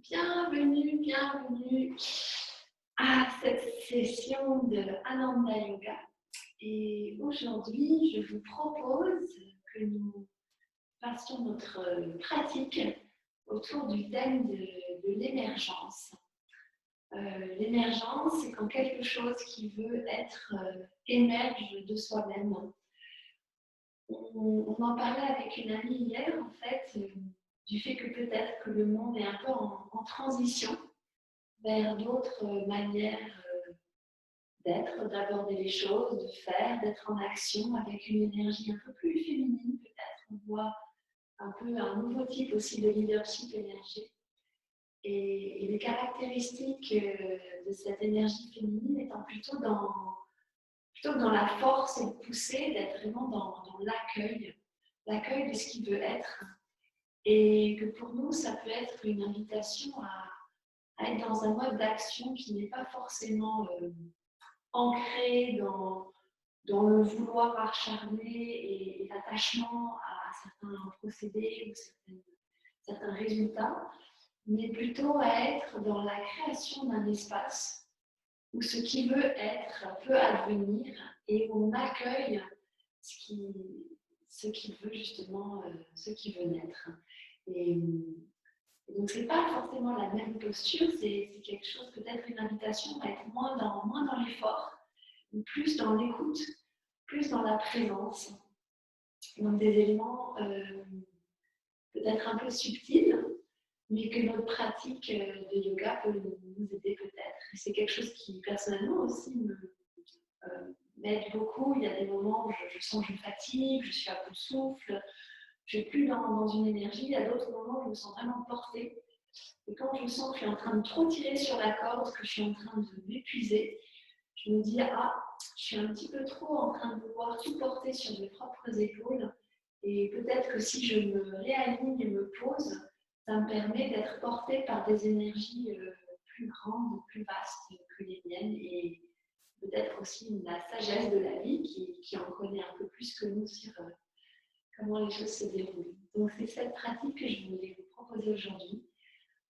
Bienvenue à cette session de Ananda Yoga. Et aujourd'hui, je vous propose que nous fassions notre pratique autour du thème de l'émergence. L'émergence, c'est quand quelque chose qui veut être émerge de soi-même. On en parlait avec une amie hier, en fait, du fait que peut-être que le monde est un peu en transition vers d'autres manières d'être, d'aborder les choses, de faire, d'être en action avec une énergie un peu plus féminine peut-être. On voit un peu un nouveau type aussi de leadership énergétique. Et les caractéristiques de cette énergie féminine étant plutôt que dans la force et le pousser, d'être vraiment dans l'accueil de ce qui veut être. Et que pour nous, ça peut être une invitation à être dans un mode d'action qui n'est pas forcément ancré dans le vouloir acharné et l'attachement à certains procédés ou certains résultats, mais plutôt à être dans la création d'un espace où ce qui veut être peut advenir et où on accueille ce qui veut justement, ce qui veut naître. Et donc, ce n'est pas forcément la même posture, c'est quelque chose, peut-être une invitation à être moins dans l'effort, plus dans l'écoute, plus dans la présence. Donc, des éléments peut-être un peu subtils, mais que notre pratique de yoga peut nous aider peut-être. C'est quelque chose qui, personnellement aussi, m'aide beaucoup. Il y a des moments où je sens que je fatigue, je suis à bout de souffle, je ne suis plus dans une énergie. Il y a d'autres moments où je me sens vraiment portée. Et quand je sens que je suis en train de trop tirer sur la corde, que je suis en train de m'épuiser, je me dis, je suis un petit peu trop en train de vouloir tout porter sur mes propres épaules. Et peut-être que si je me réaligne et me pose, ça me permet d'être portée par des énergies plus grandes, plus vastes que les miennes. Et peut-être aussi la sagesse de la vie qui en connaît un peu plus que nous sur comment les choses se déroulent. Donc c'est cette pratique que je voulais vous proposer aujourd'hui.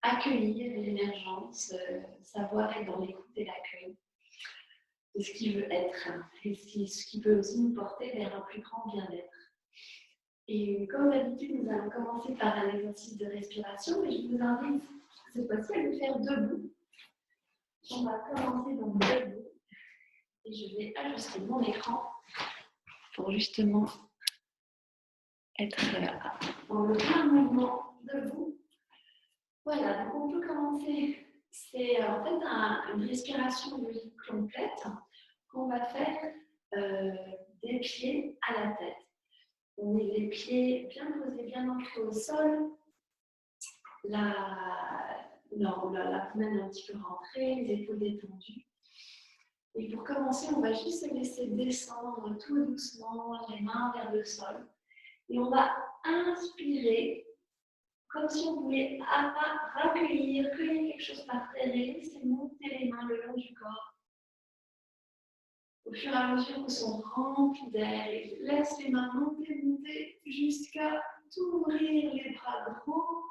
Accueillir l'émergence, savoir être dans l'écoute et l'accueil de ce qui veut être et ce qui peut aussi nous porter vers un plus grand bien-être. Et comme d'habitude, nous allons commencer par un exercice de respiration et je vous invite cette fois-ci à le faire debout. On va commencer donc debout et je vais ajuster mon écran pour justement être dans le plein mouvement debout. Voilà, donc on peut commencer. C'est en fait une respiration yogique complète qu'on va faire des pieds à la tête. On met les pieds bien posés, bien ancrés au sol. La semaine un petit peu rentrée, les épaules détendues. Et pour commencer, on va juste se laisser descendre tout doucement, les mains vers le sol. Et on va inspirer comme si on voulait cueillir quelque chose par terre et laisser monter les mains le long du corps. Au fur et à mesure qu'elles sont remplies d'air, et laisse les mains monter jusqu'à t'ouvrir les bras grands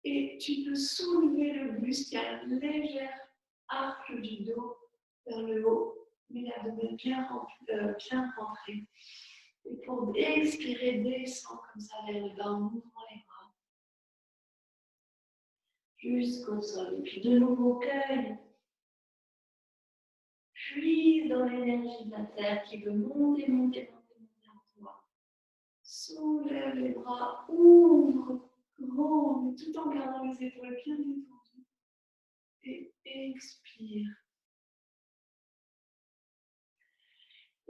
et tu peux soulever le buste. Il y a une légère arc du dos vers le haut, mais l'abdomen bien rentré. Et pour expirer, descend comme ça vers le bas en ouvrant les bras jusqu'au sol. Et puis de nouveau, cueille. Puise dans l'énergie de la terre qui veut monter en toi. Soulève les bras, ouvre grand, mais tout en gardant les épaules bien détendues. Et expire.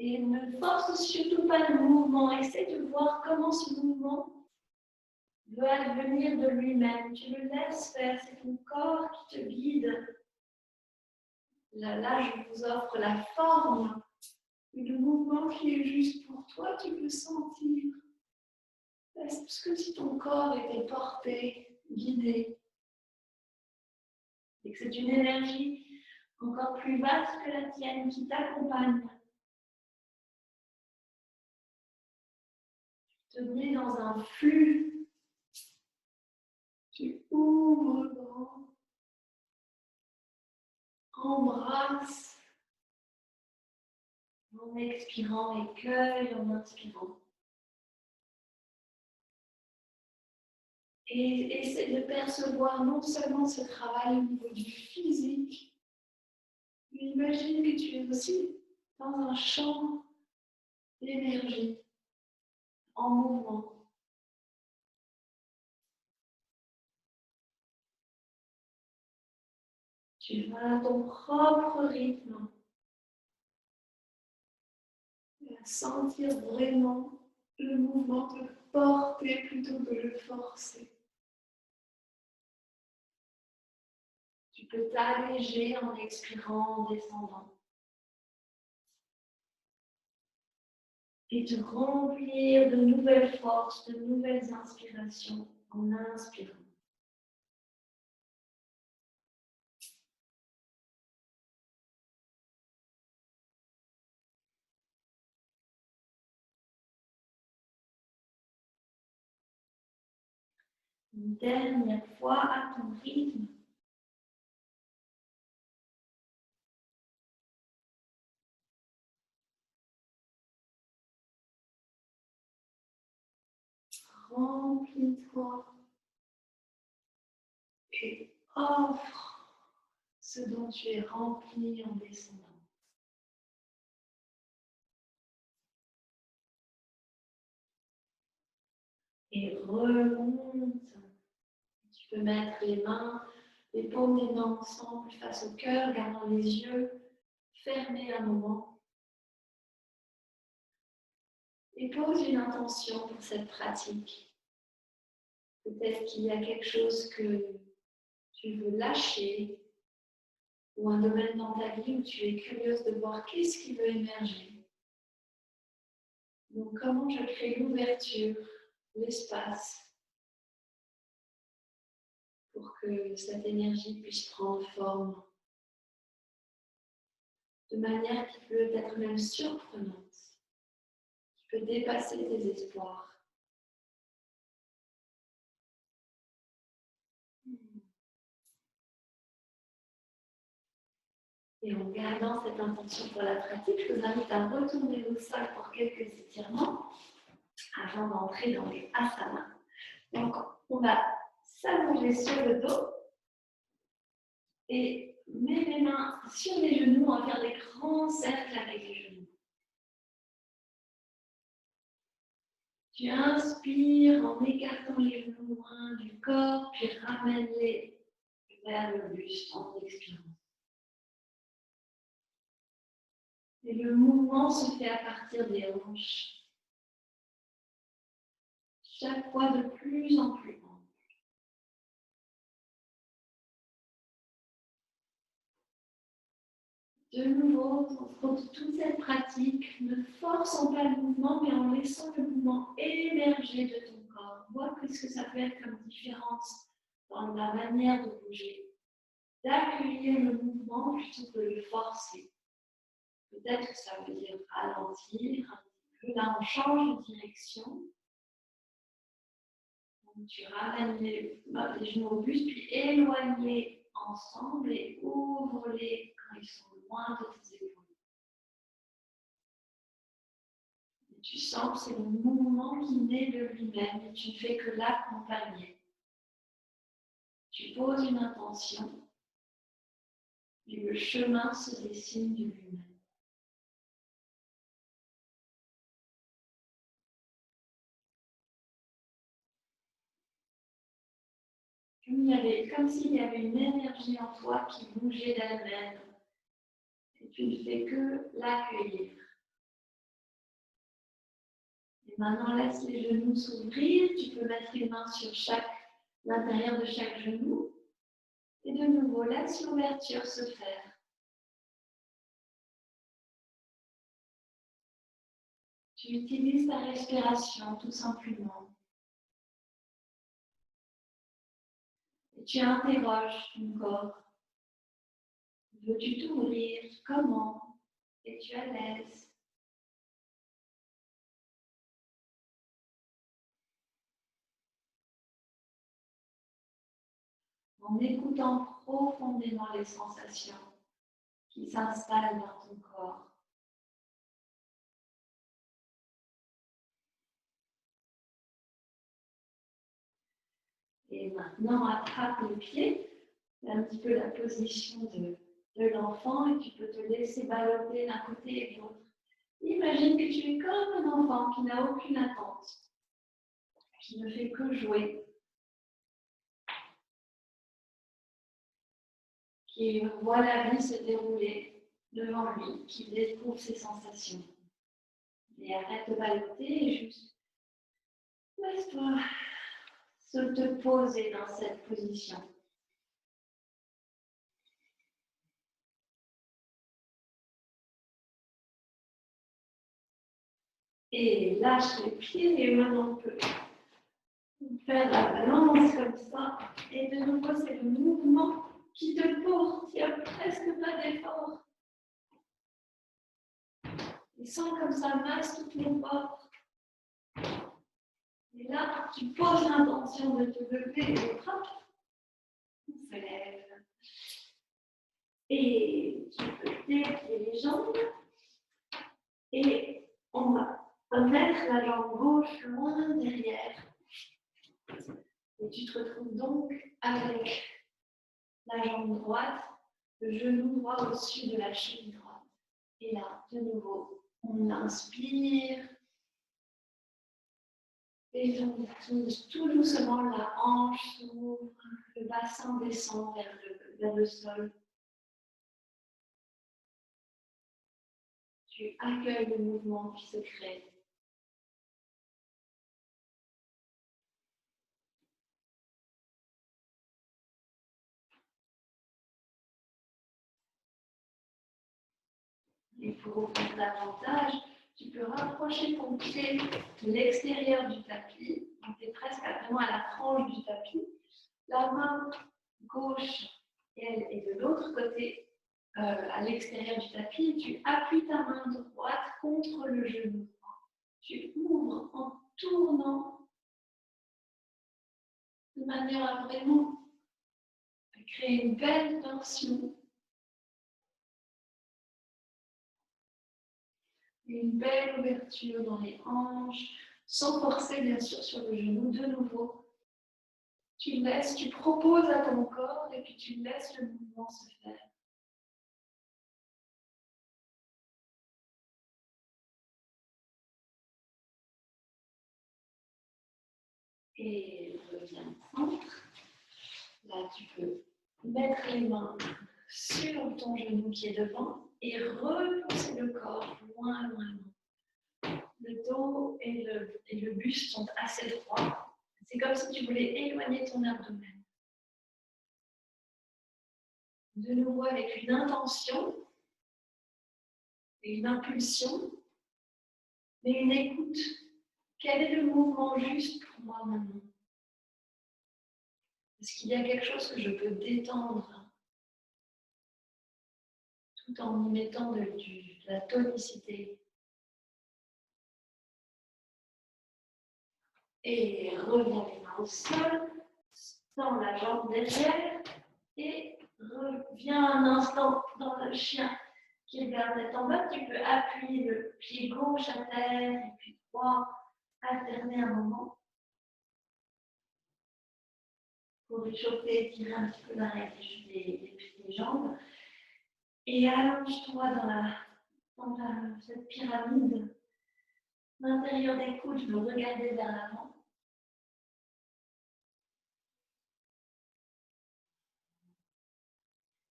Et ne force surtout pas le mouvement. Essaie de voir comment ce mouvement veut advenir de lui-même. Tu le laisses faire, c'est ton corps qui te guide. Là, je vous offre la forme. Le mouvement qui est juste pour toi, tu peux sentir. C'est comme si ton corps était porté, guidé. Et que c'est une énergie encore plus vaste que la tienne qui t'accompagne. Tu te mets dans un flux. Tu ouvres grand Embrasse en expirant et cueille en inspirant. Et essaie de percevoir non seulement ce travail au niveau du physique, mais imagine que tu es aussi dans un champ d'énergie en mouvement. Tu vas à ton propre rythme, à sentir vraiment le mouvement te porter plutôt que le forcer. Tu peux t'alléger en expirant, en descendant. Et te remplir de nouvelles forces, de nouvelles inspirations en inspirant. Une dernière fois à ton rythme. Remplis-toi et offre ce dont tu es rempli en descendant. Et remonte. Tu peux mettre les paumes des mains ensemble face au cœur, gardant les yeux fermés un moment. Et pose une intention pour cette pratique. Peut-être qu'il y a quelque chose que tu veux lâcher ou un domaine dans ta vie où tu es curieuse de voir qu'est-ce qui veut émerger. Donc, comment je crée l'ouverture, l'espace pour que cette énergie puisse prendre forme de manière qui peut être même surprenante, qui peut dépasser tes espoirs. Et en gardant cette intention pour la pratique, je vous invite à retourner au sol pour quelques étirements avant d'entrer dans les asanas. Donc, on va s'allonger sur le dos et mets les mains sur les genoux. On va faire des grands cercles avec les genoux. Tu inspires en écartant les genoux loin du corps, puis ramène-les vers le buste en expirant. Et le mouvement se fait à partir des hanches. Chaque fois de plus en plus grand. De nouveau, pour toute cette pratique, ne forçons pas le mouvement, mais en laissant le mouvement émerger de ton corps. Vois ce que ça peut être comme différence dans la manière de bouger. D'accueillir le mouvement plutôt que de le forcer. Peut-être que ça veut dire ralentir un petit peu. Là, on change de direction. Donc, tu ramènes les genoux au buste, puis éloigne-les ensemble et ouvre-les quand ils sont loin de tes épaules. Et tu sens que c'est le mouvement qui naît de lui-même et tu ne fais que l'accompagner. Tu poses une intention et le chemin se dessine de lui-même. Comme s'il y avait une énergie en toi qui bougeait d'elle-même. Et tu ne fais que l'accueillir. Et maintenant, laisse les genoux s'ouvrir. Tu peux mettre les mains sur l'intérieur de chaque genou. Et de nouveau, laisse l'ouverture se faire. Tu utilises ta respiration tout simplement. Et tu interroges ton corps. Veux-tu t'ouvrir? Comment? Es-tu à l'aise? En écoutant profondément les sensations qui s'installe dans ton corps. Et maintenant, attrape les pieds, un petit peu la position de l'enfant et tu peux te laisser balloter d'un côté et de l'autre. Imagine que tu es comme un enfant qui n'a aucune attente, qui ne fait que jouer, qui voit la vie se dérouler devant lui, qui découvre ses sensations. Et arrête de balloter et juste laisse-toi te poser dans cette position. Et lâche les pieds et maintenant on peut faire la balance comme ça. Et de nouveau, c'est le mouvement qui te porte. Il n'y a presque pas d'effort. Et sens comme ça masse toutes les portes. Et là, tu poses l'intention de te lever et hop, on se lève. Et tu peux déplier les jambes. Et on va mettre la jambe gauche loin derrière. Et tu te retrouves donc avec la jambe droite, le genou droit au-dessus de la cheville droite. Et là, de nouveau, on inspire. Et on pousse tout doucement, la hanche s'ouvre, le bassin descend vers le sol. Tu accueilles le mouvement qui se crée. Et pour ouvrir davantage, tu peux rapprocher ton pied de l'extérieur du tapis. Donc, tu es presque vraiment à la frange du tapis. La main gauche, elle est de l'autre côté, à l'extérieur du tapis. Tu appuies ta main droite contre le genou droit. Tu ouvres en tournant de manière à vraiment créer une belle tension. Une belle ouverture dans les hanches, sans forcer bien sûr sur le genou. De nouveau, tu laisses, tu proposes à ton corps et puis tu laisses le mouvement se faire. Et reviens au centre. Là, tu peux mettre les mains sur ton genou qui est devant et repousser le corps loin, loin, loin. Le dos et le buste sont assez droits. C'est comme si tu voulais éloigner ton abdomen. De nouveau avec une intention et une impulsion, mais une écoute. Quel est le mouvement juste pour moi maintenant? Est-ce qu'il y a quelque chose que je peux détendre tout en y mettant de la tonicité? Et reviens les mains au sol, tends la jambe derrière et reviens un instant dans le chien qui regarde tête en bas. Tu peux appuyer le pied gauche à terre et puis droit, alterner un moment pour réchauffer et tirer un petit peu l'arrêt des jambes. Et allonge-toi dans cette pyramide. L'intérieur des coudes, je veux regarder vers l'avant.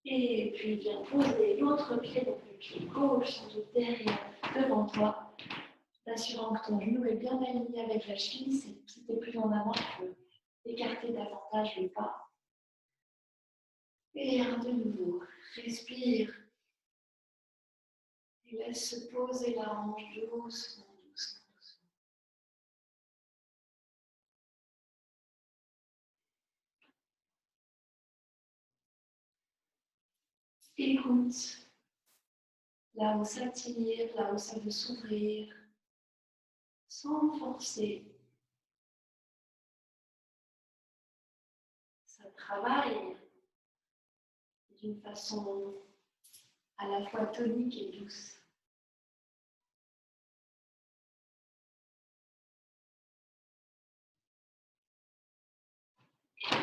Et puis viens poser l'autre pied, donc le pied gauche, sans doute derrière, devant toi, t'assurant que ton genou est bien aligné avec la cheville. Si tu es plus en avant, tu peux écarter davantage le pas. Et de nouveau, respire. Et laisse se poser la hanche doucement, doucement, doucement. Écoute. Là où ça tire, là où ça veut s'ouvrir, sans forcer. Ça travaille d'une façon à la fois tonique et douce.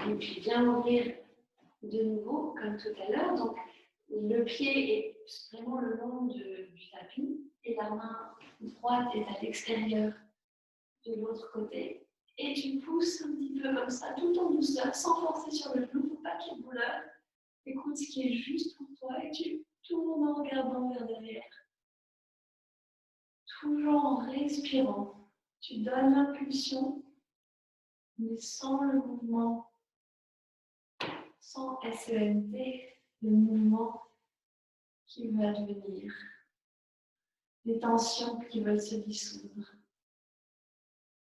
Et puis bien ouvrir de nouveau, comme tout à l'heure. Donc, le pied est vraiment le long du tapis et la main droite est à l'extérieur de l'autre côté. Et tu pousses un petit peu comme ça, tout en douceur, sans forcer sur le genou, pour pas qu'il y ait de douleur. Écoute ce qui est juste pour toi et tu tournes en regardant vers derrière. Toujours en respirant. Tu donnes l'impulsion, mais sans le mouvement, sans SEMT, le mouvement qui va devenir, les tensions qui veulent se dissoudre,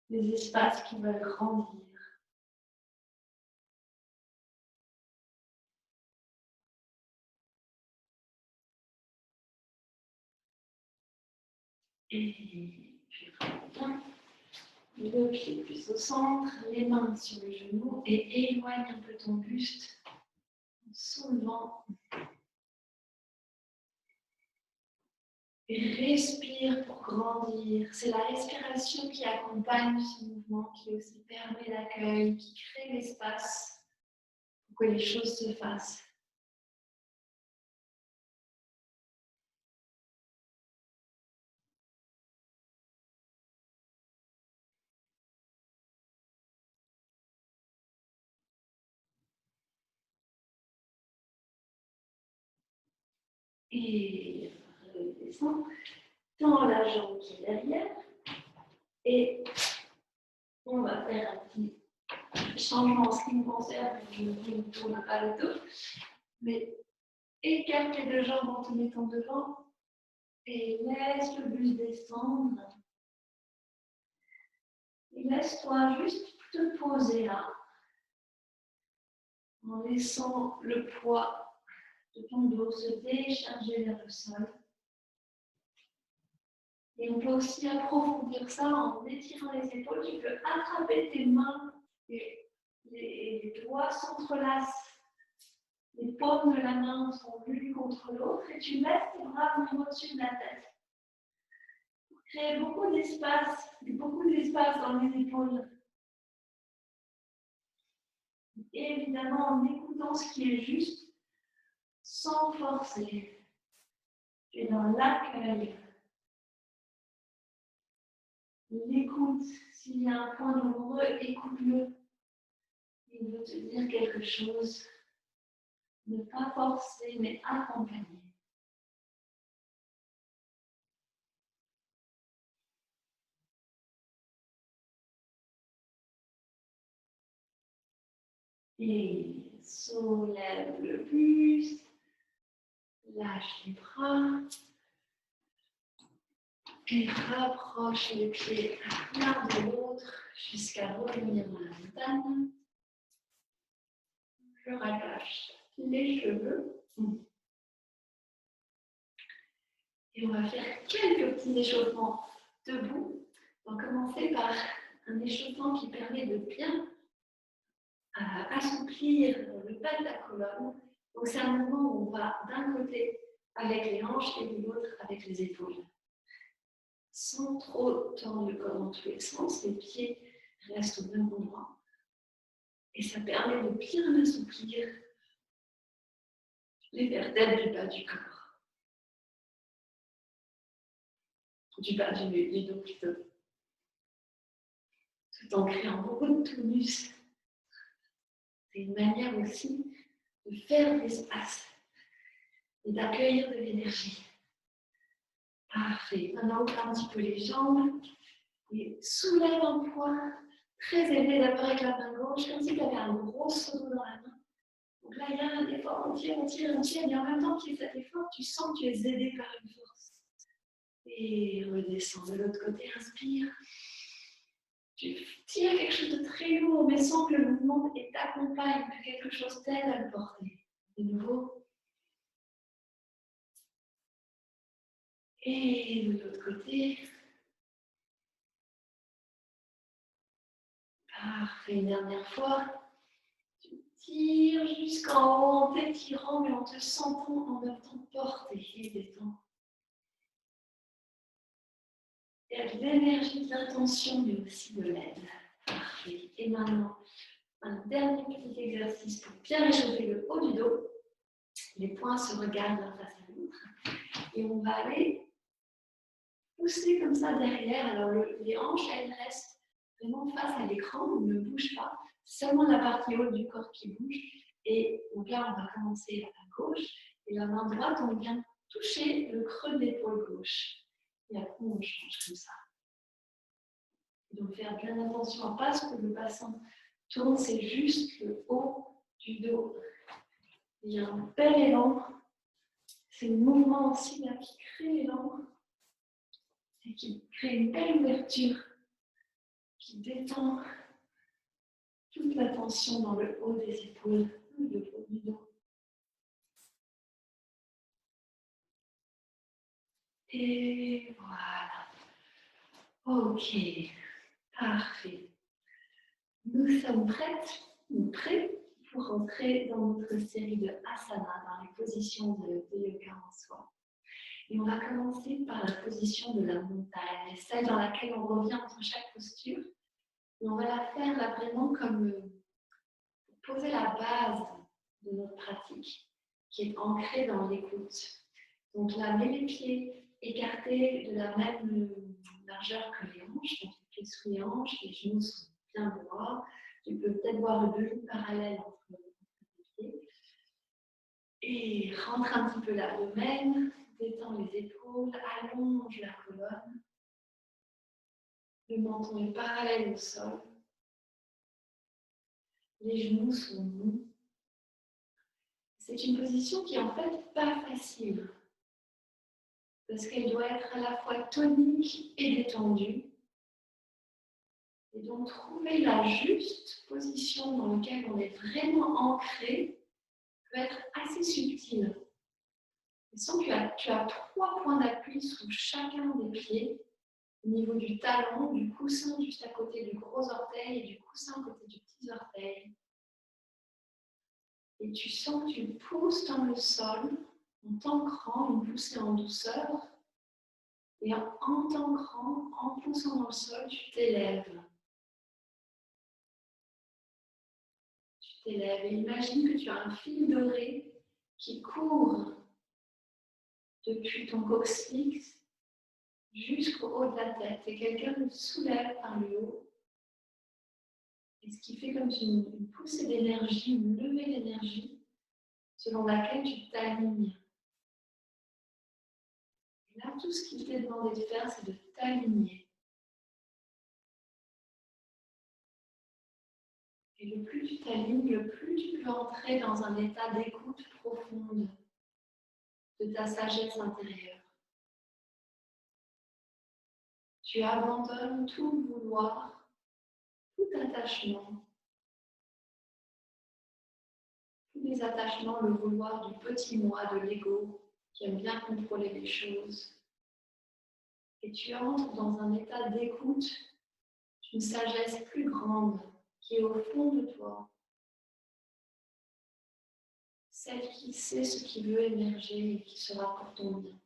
les espaces qui veulent grandir. Et puis reviens, le pied plus au centre, les mains sur les genoux et éloigne un peu ton buste en soulevant. Et respire pour grandir. C'est la respiration qui accompagne ce mouvement, qui aussi permet l'accueil, qui crée l'espace pour que les choses se fassent. Et redescends. Tends la jambe qui est derrière. Et on va faire un petit changement en ce qui me concerne. Je ne tourne pas le dos. Mais écarte les deux jambes en te mettant devant. Et laisse le buste descendre. Et laisse-toi juste te poser là. En laissant le poids de ton dos se décharger vers le sol. Et on peut aussi approfondir ça en étirant les épaules. Tu peux attraper tes mains et les doigts s'entrelacent. Les paumes de la main sont l'une contre l'autre et tu laisses tes bras venir au-dessus de la tête. Pour créer beaucoup d'espace dans les épaules. Et évidemment en écoutant ce qui est juste, sans forcer. Tu es dans l'accueil. L'écoute, s'il y a un point douloureux, écoute-le. Il veut te dire quelque chose. Ne pas forcer, mais accompagner. Et soulève le buste. Lâche les bras. Et rapproche les pieds l'un de l'autre jusqu'à revenir dans la montagne. Je rattache les cheveux. Et on va faire quelques petits échauffements debout. On va commencer par un échauffement qui permet de bien assouplir le bas de la colonne. Donc c'est un mouvement où on va d'un côté avec les hanches et de l'autre avec les épaules. Sans trop tendre le corps dans tous les sens, les pieds restent au même endroit. Et ça permet de bien assouplir les vertèbres du bas du corps. Du bas du dos plutôt. Tout en créant beaucoup de tonus. C'est une manière aussi de faire de l'espace et d'accueillir de l'énergie. Parfait. Maintenant, ouvre un petit peu les jambes et soulève un poids très élevé d'abord avec la main gauche, comme si tu avais un gros seau dans la main. Donc là, il y a un effort, on tire, et en même temps qu'il y a cet effort, tu sens que tu es aidé par une force. Et redescends de l'autre côté, inspire. Tu tires quelque chose de très lourd, mais sans que le mouvement t'accompagne, que quelque chose t'aide à le porter. De nouveau. Et de l'autre côté. Parfait, une dernière fois. Tu Tire jusqu'en haut en t'étirant, mais en te sentant en même temps porter et détendre. Il y a de l'énergie, de l'intention, mais aussi de l'aide. Parfait. Et maintenant, un dernier petit exercice pour bien réchauffer le haut du dos. Les poings se regardent l'un face à l'autre. Et on va aller pousser comme ça derrière. Alors les hanches, elles restent vraiment face à l'écran, on ne bouge pas. Seulement la partie haute du corps qui bouge. Et donc là, on va commencer à gauche. Et la main droite, on vient toucher le creux de l'épaule gauche. Et après, on change comme ça. Et donc faire bien attention à pas ce que le bassin tourne, c'est juste le haut du dos. Il y a un bel élan. C'est le mouvement aussi là qui crée l'élan et qui crée une belle ouverture, qui détend toute la tension dans le haut des épaules, le haut du dos. Et voilà. Ok, parfait. Nous sommes prêtes ou prêts pour entrer dans notre série de asana, dans les positions de yoga en soi. Et on va commencer par la position de la montagne, celle dans laquelle on revient entre chaque posture. Et on va la faire là vraiment comme pour poser la base de notre pratique, qui est ancrée dans l'écoute. Donc là, mets les pieds écartés de la même largeur que les hanches, donc les pieds sous les hanches, les genoux sont bien droits. Tu peux peut-être voir deux lignes parallèles entre les pieds. Et rentre un petit peu l'abdomen, détends les épaules, allonge la colonne. Le menton est parallèle au sol. Les genoux sont mous. C'est une position qui est en fait pas facile, parce qu'elle doit être à la fois tonique et détendue. Et donc trouver la juste position dans laquelle on est vraiment ancré peut être assez subtil. Et sans que tu as 3 points d'appui sous chacun des pieds, au niveau du talon, du coussin juste à côté du gros orteil et du coussin à côté du petit orteil. Et tu sens que tu pousses dans le sol en t'ancrant, une poussée en douceur. Et en t'ancrant, en poussant dans le sol, tu t'élèves. Tu t'élèves et imagine que tu as un fil doré qui court depuis ton coccyx jusqu'au haut de la tête. Et quelqu'un te soulève par le haut. Et ce qui fait comme une poussée d'énergie, une levée d'énergie, selon laquelle tu t'alignes. Et là, tout ce qu'il t'est demandé de faire, c'est de t'aligner. Et le plus tu t'alignes, le plus tu peux entrer dans un état d'écoute profonde de ta sagesse intérieure. Tu abandonnes tout vouloir, tout attachement. Tous les attachements, le vouloir du petit moi, de l'ego, qui aime bien contrôler les choses. Et tu entres dans un état d'écoute, d'une sagesse plus grande, qui est au fond de toi. Celle qui sait ce qui veut émerger et qui sera pour ton bien.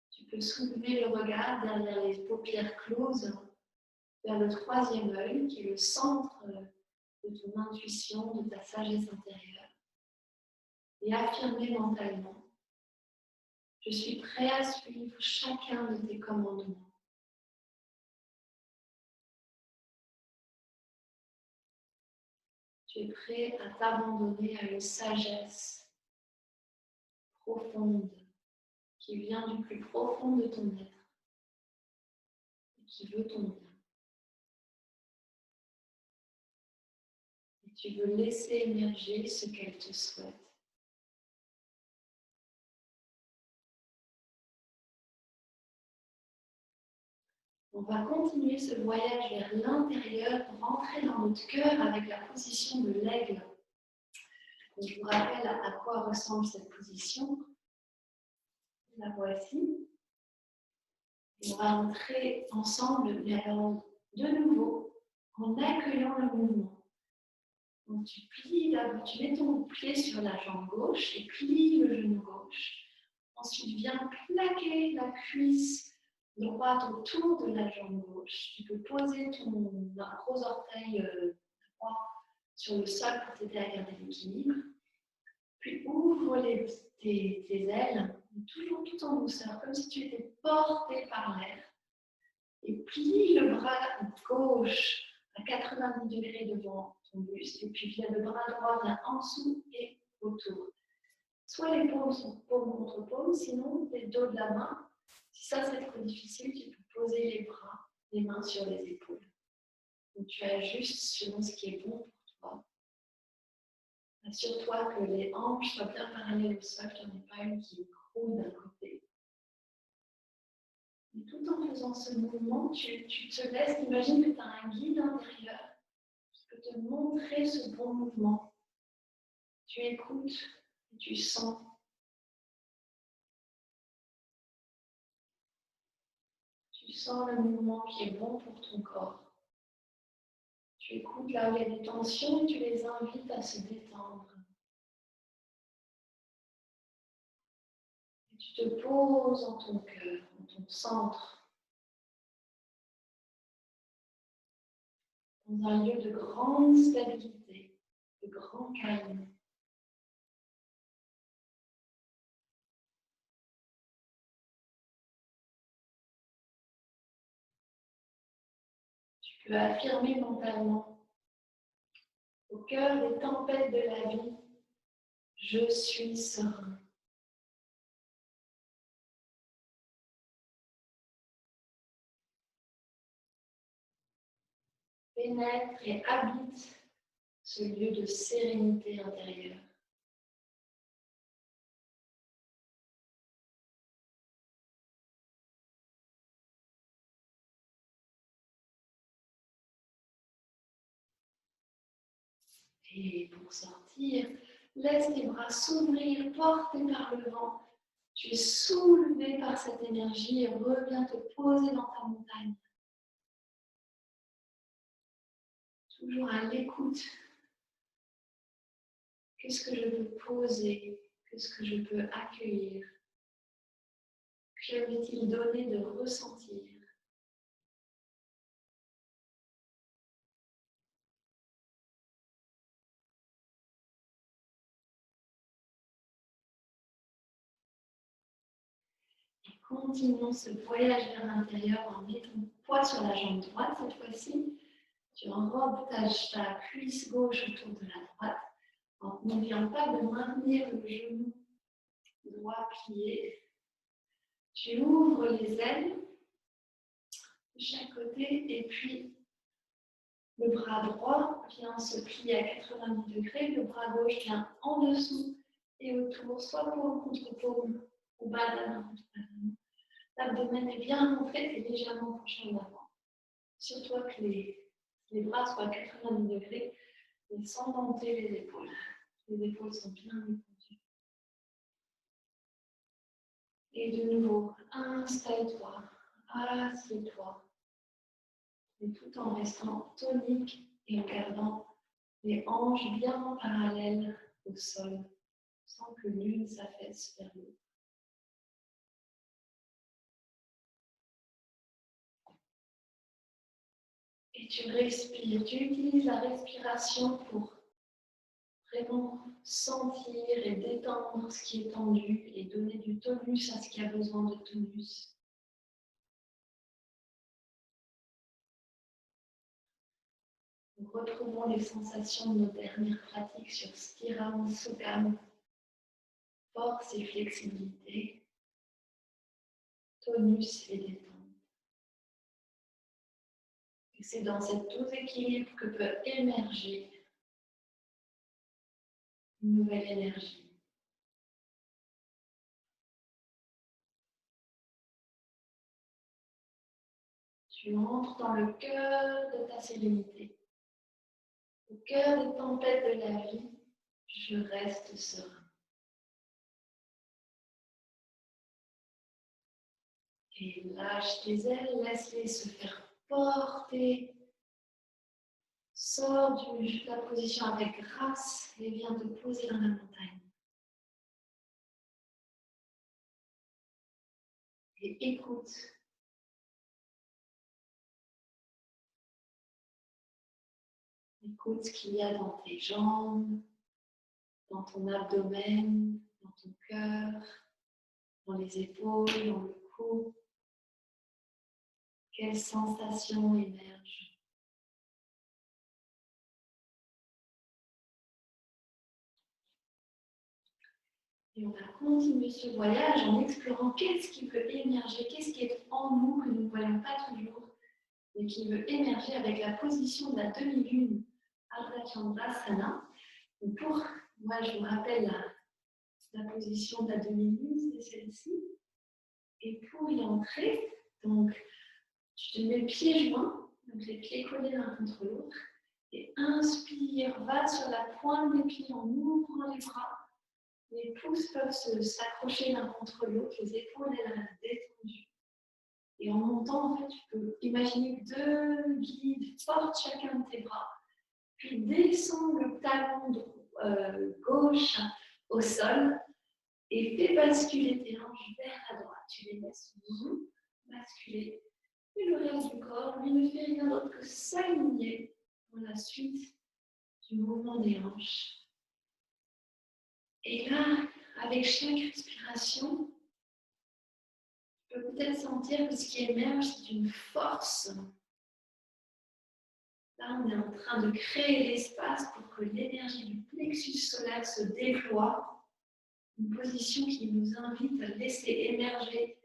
Tu peux soulever le regard derrière les paupières closes, vers le 3e œil, qui est le centre de ton intuition, de ta sagesse intérieure, et affirmer mentalement: je suis prêt à suivre chacun de tes commandements. Tu es prêt à t'abandonner à une sagesse profonde qui vient du plus profond de ton être et qui veut ton bien. Et tu veux laisser émerger ce qu'elle te souhaite. On va continuer ce voyage vers l'intérieur pour entrer dans notre cœur avec la position de l'aigle. Je vous rappelle à quoi ressemble cette position. La voici. Et on va entrer ensemble, mais alors de nouveau en accueillant le mouvement. Donc, tu plies tu mets ton pied sur la jambe gauche et plie le genou gauche. Ensuite, viens plaquer la cuisse droite autour de la jambe gauche. Tu peux poser ton gros orteil droit sur le sol pour t'aider à garder l'équilibre. Puis ouvre tes ailes, toujours tout en douceur, comme si tu étais porté par l'air. Et plie le bras gauche à 90 degrés devant ton buste. Et puis le bras droit vient en dessous et autour. Soit les paumes sont paume contre paume, sinon les dos de la main. Si ça c'est trop difficile, tu peux poser les bras, les mains sur les épaules. Donc tu ajustes selon ce qui est bon pour toi. Assure-toi que les hanches soient bien parallèles au sol, qu'il n'y en ait pas une qui croule d'un côté. Et tout en faisant ce mouvement, tu te laisses, imagine que tu as un guide intérieur qui peut te montrer ce bon mouvement. Tu écoutes et tu sens. Tu sens le mouvement qui est bon pour ton corps. Tu écoutes là où il y a des tensions et tu les invites à se détendre. Et tu te poses en ton cœur, en ton centre, dans un lieu de grande stabilité, de grand calme. Tu peux affirmer mentalement, au cœur des tempêtes de la vie, je suis serein. Pénètre et habite ce lieu de sérénité intérieure. Et pour sortir, laisse tes bras s'ouvrir, portés par le vent. Tu es soulevé par cette énergie et reviens te poser dans ta montagne. Toujours à l'écoute. Qu'est-ce que je peux poser? Qu'est-ce que je peux accueillir? Que veut-il donner de ressentir? Et continuons ce voyage vers l'intérieur en mettant ton poids sur la jambe droite cette fois-ci. Tu enrobes ta cuisse gauche autour de la droite. N'oublions pas de maintenir le genou droit plié. Tu ouvres les ailes de chaque côté et puis le bras droit vient se plier à 90 degrés, le bras gauche vient en dessous et autour, soit paume contre paume ou bas de la main contre la main. L'abdomen est bien rentré et légèrement penché en avant. Surtout que les bras soient à 90 degrés et sans monter les épaules. Les épaules sont bien détendues. Et de nouveau, installe-toi, assieds-toi. Et tout en restant tonique et en gardant les hanches bien parallèles au sol, sans que l'une s'affaisse vers l'autre. Et tu respires, tu utilises la respiration pour vraiment sentir et détendre ce qui est tendu et donner du tonus à ce qui a besoin de tonus. Nous retrouvons les sensations de nos dernières pratiques sur Stiram Sukham, force et flexibilité, tonus et détente. Et c'est dans cet douce équilibre que peut émerger une nouvelle énergie. Tu entres dans le cœur de ta sérénité. Au cœur des tempêtes de la vie, je reste serein. Et lâche tes ailes, laisse-les se faire porter Sors de la position avec grâce et viens te poser dans la montagne. Et écoute. Écoute ce qu'il y a dans tes jambes, dans ton abdomen, dans ton cœur, dans les épaules, dans le cou. Quelles sensations émergent? Et on va continuer ce voyage en explorant qu'est-ce qui peut émerger, qu'est-ce qui est en nous que nous ne voyons pas toujours, mais qui veut émerger avec la position de la demi-lune Ardha Chandrasana. Moi, je vous rappelle la position de la demi-lune, c'est celle-ci. Et pour y entrer, donc, tu te mets pieds joints, donc les pieds collés l'un contre l'autre, et inspire, va sur la pointe des pieds en ouvrant les bras. Les pouces peuvent s'accrocher l'un contre l'autre, les épaules elles restent détendues. Et en montant, en fait, tu peux imaginer que deux guides portent chacun de tes bras, puis descends le talon gauche au sol et fais basculer tes hanches vers la droite. Tu les laisses basculer. Et le reste du corps, lui, ne fait rien d'autre que s'aligner dans la suite du mouvement des hanches. Et là, avec chaque respiration, tu peux peut-être sentir que ce qui émerge, c'est une force. Là, on est en train de créer l'espace pour que l'énergie du plexus solaire se déploie. Une position qui nous invite à laisser émerger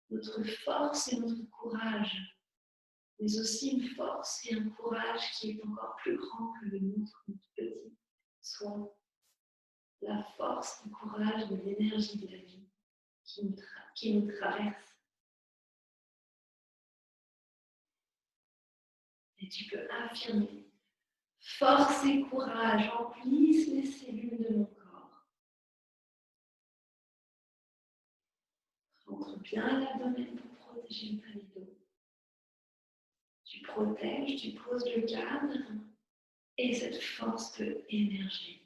notre force et notre courage, mais aussi une force et un courage qui est encore plus grand que le nôtre, notre petit soi. La force, le courage de l'énergie de la vie qui nous traverse. Et tu peux affirmer, force et courage emplissent les cellules de mon corps. Rentre bien l'abdomen pour protéger le palido. Tu protèges, tu poses le cadre et cette force peut émerger.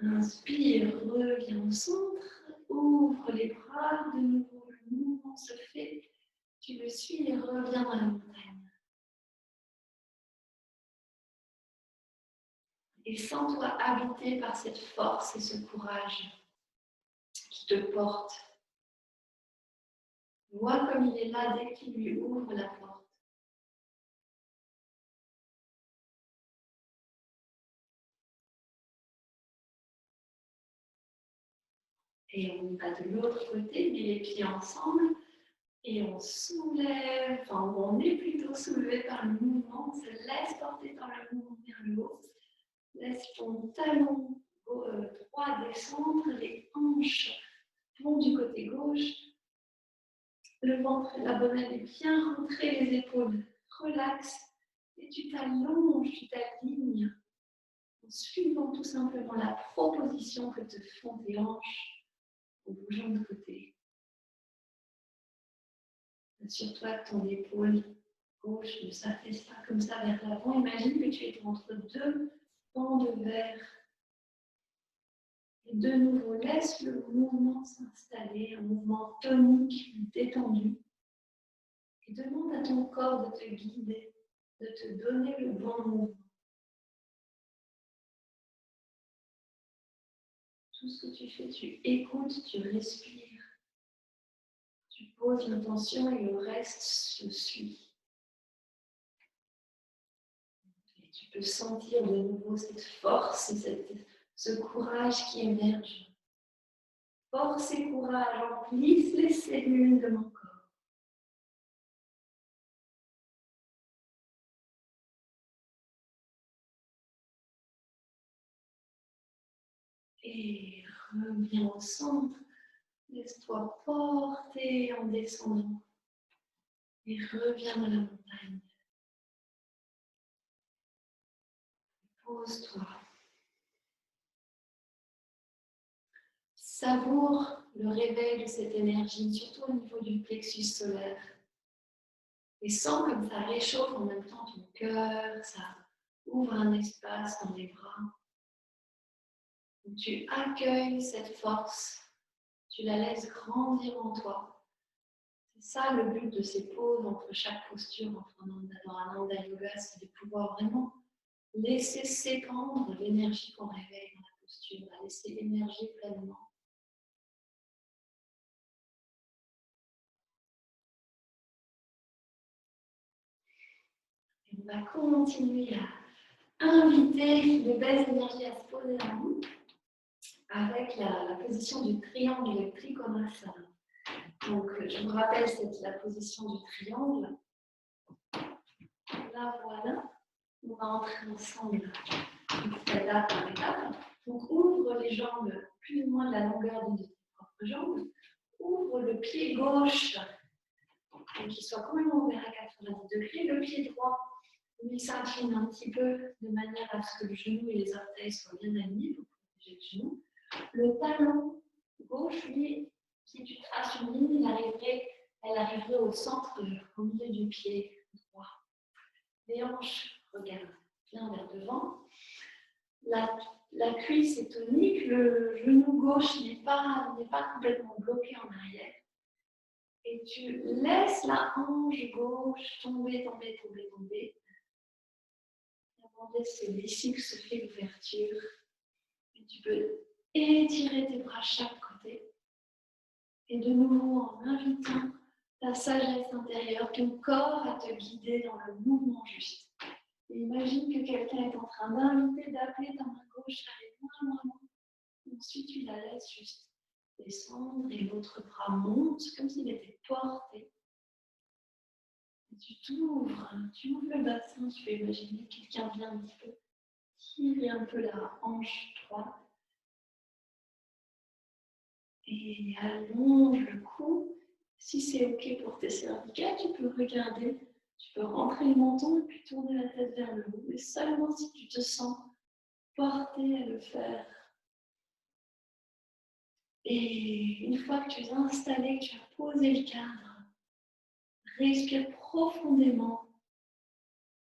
Inspire, reviens au centre, ouvre les bras, de nouveau le mouvement se fait. Tu le suis et reviens dans la montagne. Et sens-toi habité par cette force et ce courage qui te porte. Vois comme il est là dès qu'il lui ouvre la porte. Et on va de l'autre côté, met les pieds ensemble et on soulève, enfin on est plutôt soulevé par le mouvement, on se laisse porter par le mouvement vers le haut. Laisse ton talon droit descendre, les hanches vont du côté gauche, le ventre et l'abdomen est bien rentré, les épaules relax et tu t'allonges, tu t'alignes en suivant tout simplement la proposition que te font tes hanches en bougeant de côté. Assure-toi que ton épaule gauche ne s'affaisse pas comme ça vers l'avant. Imagine que tu es entre deux bancs de verre. Et de nouveau, laisse le mouvement s'installer, un mouvement tonique, détendu. Et demande à ton corps de te guider, de te donner le bon mouvement. Tout ce que tu fais, tu écoutes, tu respires, tu poses l'intention et le reste se suit. Et tu peux sentir de nouveau cette force et ce courage qui émerge. Force et courage emplissent les cellules de mon corps. Et reviens au centre. Laisse-toi porter en descendant. Et reviens dans la montagne. Pose-toi. Savoure le réveil de cette énergie, surtout au niveau du plexus solaire. Et sens comme ça réchauffe en même temps ton cœur, ça ouvre un espace dans les bras. Donc, tu accueilles cette force, tu la laisses grandir en toi. C'est ça le but de ces pauses entre chaque posture dans un Ananda Yoga, c'est de pouvoir vraiment laisser s'épandre l'énergie qu'on réveille dans la posture, la laisser émerger pleinement. Et on va continuer à inviter de belles énergies à se poser en nous avec la position du triangle Trikonasana. Donc, je vous rappelle, c'est la position du triangle. Là, voilà. On va entrer ensemble étape par étape. Donc, ouvre les jambes plus ou moins de la longueur de tes propres jambes. Ouvre le pied gauche, donc qu'il soit complètement ouvert à 90 degrés. Le pied droit, il s'incline un petit peu de manière à ce que le genou et les orteils soient bien alignés pour protéger le genou. Le talon gauche, lui, si tu traces une ligne, elle arriverait au centre, au milieu du pied droit. Les hanches regardent bien vers devant. La cuisse est tonique, le genou gauche n'est pas complètement bloqué en arrière. Et tu laisses la hanche gauche tomber. Demander si ici que se fait l'ouverture. Et tu peux étirer tes bras chaque côté. Et de nouveau, en invitant ta sagesse intérieure, ton corps à te guider dans le mouvement juste. Et imagine que quelqu'un est en train d'appeler ta main gauche, elle est loin. Ensuite, tu la laisses juste descendre et l'autre bras monte comme s'il était porté. Et tu ouvres le bassin, tu peux imaginer que quelqu'un vient un petit peu tirer un peu la hanche droite. Et allonge le cou. Si c'est OK pour tes cervicales, tu peux regarder, tu peux rentrer le menton et puis tourner la tête vers le haut. Mais seulement si tu te sens porté à le faire. Et une fois que tu es installé, que tu as posé le cadre, respire profondément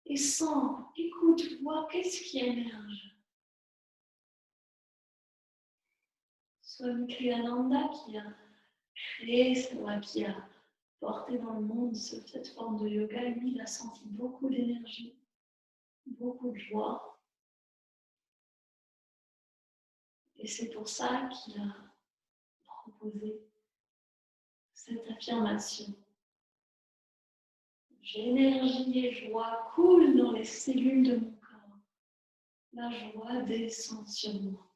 et sens, écoute, vois qu'est-ce qui émerge. Swami Kriyananda qui a créé, qui a porté dans le monde cette forme de yoga, lui, il a senti beaucoup d'énergie, beaucoup de joie. Et c'est pour ça qu'il a proposé cette affirmation. L'énergie et joie coulent dans les cellules de mon corps. La joie descend sur moi.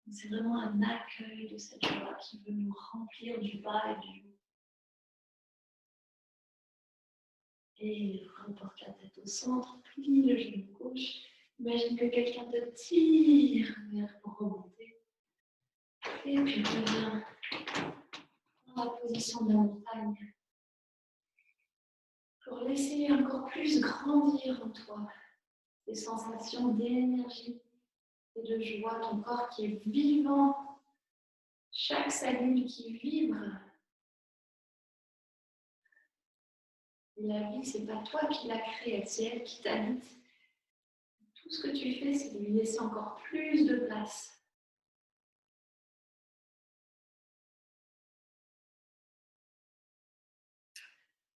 C'est vraiment un accueil de cette joie qui veut nous remplir du bas et du haut. Et reporte la tête au centre, plie le genou gauche. Imagine que quelqu'un te tire vers pour remonter. Et puis reviens dans la position de la montagne. Pour laisser encore plus grandir en toi des sensations d'énergie et de joie, ton corps qui est vivant, chaque cellule qui vibre. Et la vie, ce n'est pas toi qui l'as créée, c'est elle qui t'habite. Tout ce que tu fais, c'est de lui laisser encore plus de place.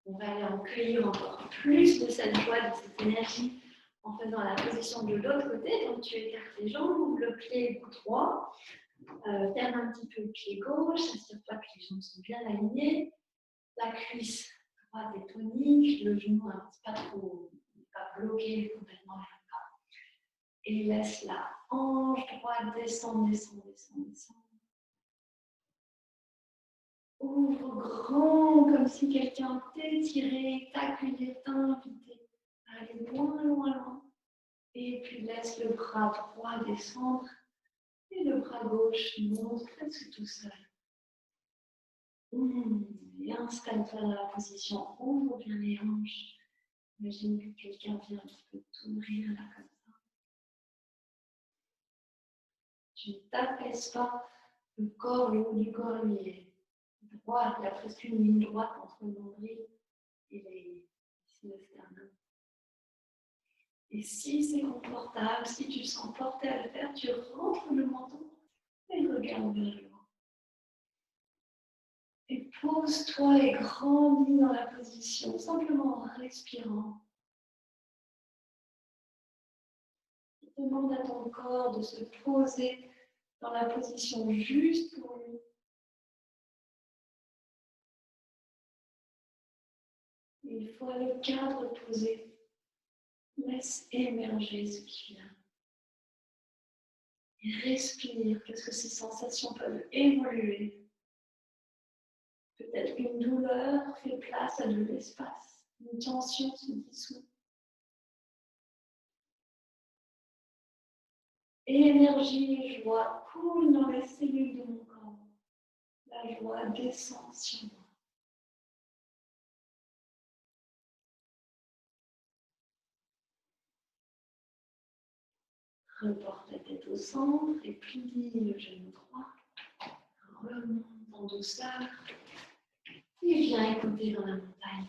On va aller en cueillir encore plus de cette joie, de cette énergie en faisant la position de l'autre côté. Donc tu écartes les jambes, ouvre le pied droit, ferme un petit peu le pied gauche, assure-toi que les jambes sont bien alignées. La cuisse droite est tonique, le genou pas bloqué complètement vers le bas. Et laisse la hanche droite descendre. Ouvre grand, comme si quelqu'un t'étirait, t'accueillait, t'invitait à aller loin. Et puis laisse le bras droit descendre et le bras gauche monte presque tout seul. Et installe-toi dans la position, ouvre bien les hanches. Imagine que quelqu'un vient un petit peu t'ouvrir là comme ça. Tu ne t'apaises pas, le haut du corps il est droit, il y a presque une ligne droite entre le nombril et les le sternum. Et si c'est confortable, si tu sens porté à le faire, tu rentres le menton et regarde vers le haut. Et pose-toi et grandis dans la position, simplement en respirant. Demande à ton corps de se poser dans la position juste pour lui. Une fois le cadre posé, laisse émerger ce qui vient. Et respire, parce que ces sensations peuvent évoluer. Peut-être qu'une douleur fait place à de l'espace. Une tension se dissout. Énergie et joie coulent dans les cellules de mon corps. La joie descend sur moi. Reporte la tête au centre et plie le genou droit. Remonte en douceur et viens écouter dans la montagne.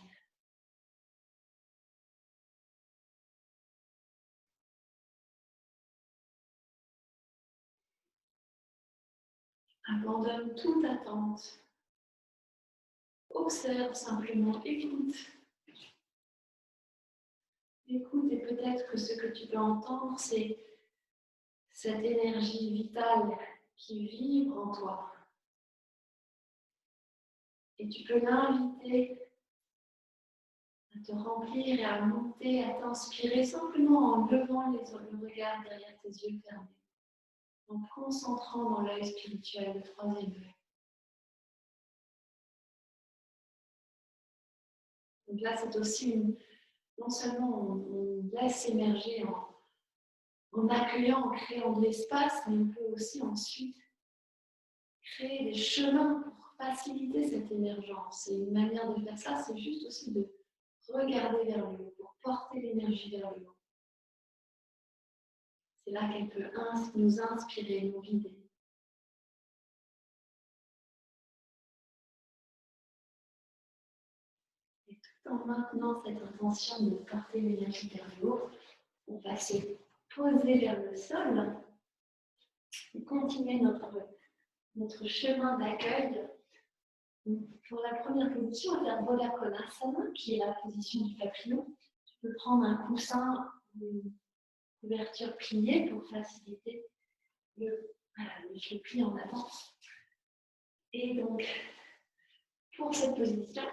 Abandonne toute attente. Observe simplement, écoute. Écoute et peut-être que ce que tu peux entendre, c'est cette énergie vitale qui vibre en toi. Et tu peux l'inviter à te remplir et à monter, à t'inspirer simplement en levant le regard derrière tes yeux fermés, en te concentrant dans l'œil spirituel, le troisième œil. Donc là, c'est aussi non seulement on laisse émerger en accueillant, en créant de l'espace, mais on peut aussi ensuite créer des chemins pour faciliter cette émergence. Et une manière de faire ça, c'est juste aussi de regarder vers le haut, pour porter l'énergie vers le haut. C'est là qu'elle peut nous inspirer, nous guider. Et tout en maintenant cette intention de porter l'énergie vers le haut, on va se poser vers le sol et continuer notre chemin d'accueil. Pour la première position, on va faire Baddha Konasana, qui est la position du papillon. Tu peux prendre un coussin ou une couverture pliée pour faciliter le pli en avant. Et donc, pour cette position,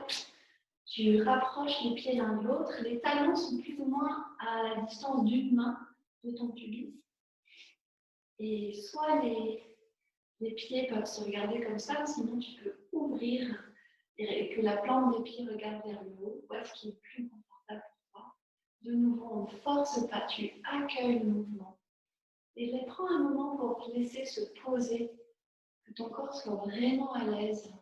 tu rapproches les pieds l'un de l'autre. Les talons sont plus ou moins à la distance d'une main de ton pubis. Et soit les pieds peuvent se regarder comme ça, sinon tu peux ouvrir et que la plante des pieds regarde vers le haut, ou est-ce qui est plus confortable pour toi. De nouveau, on ne force pas, tu accueilles le mouvement. Et prends un moment pour te laisser se poser, que ton corps soit vraiment à l'aise.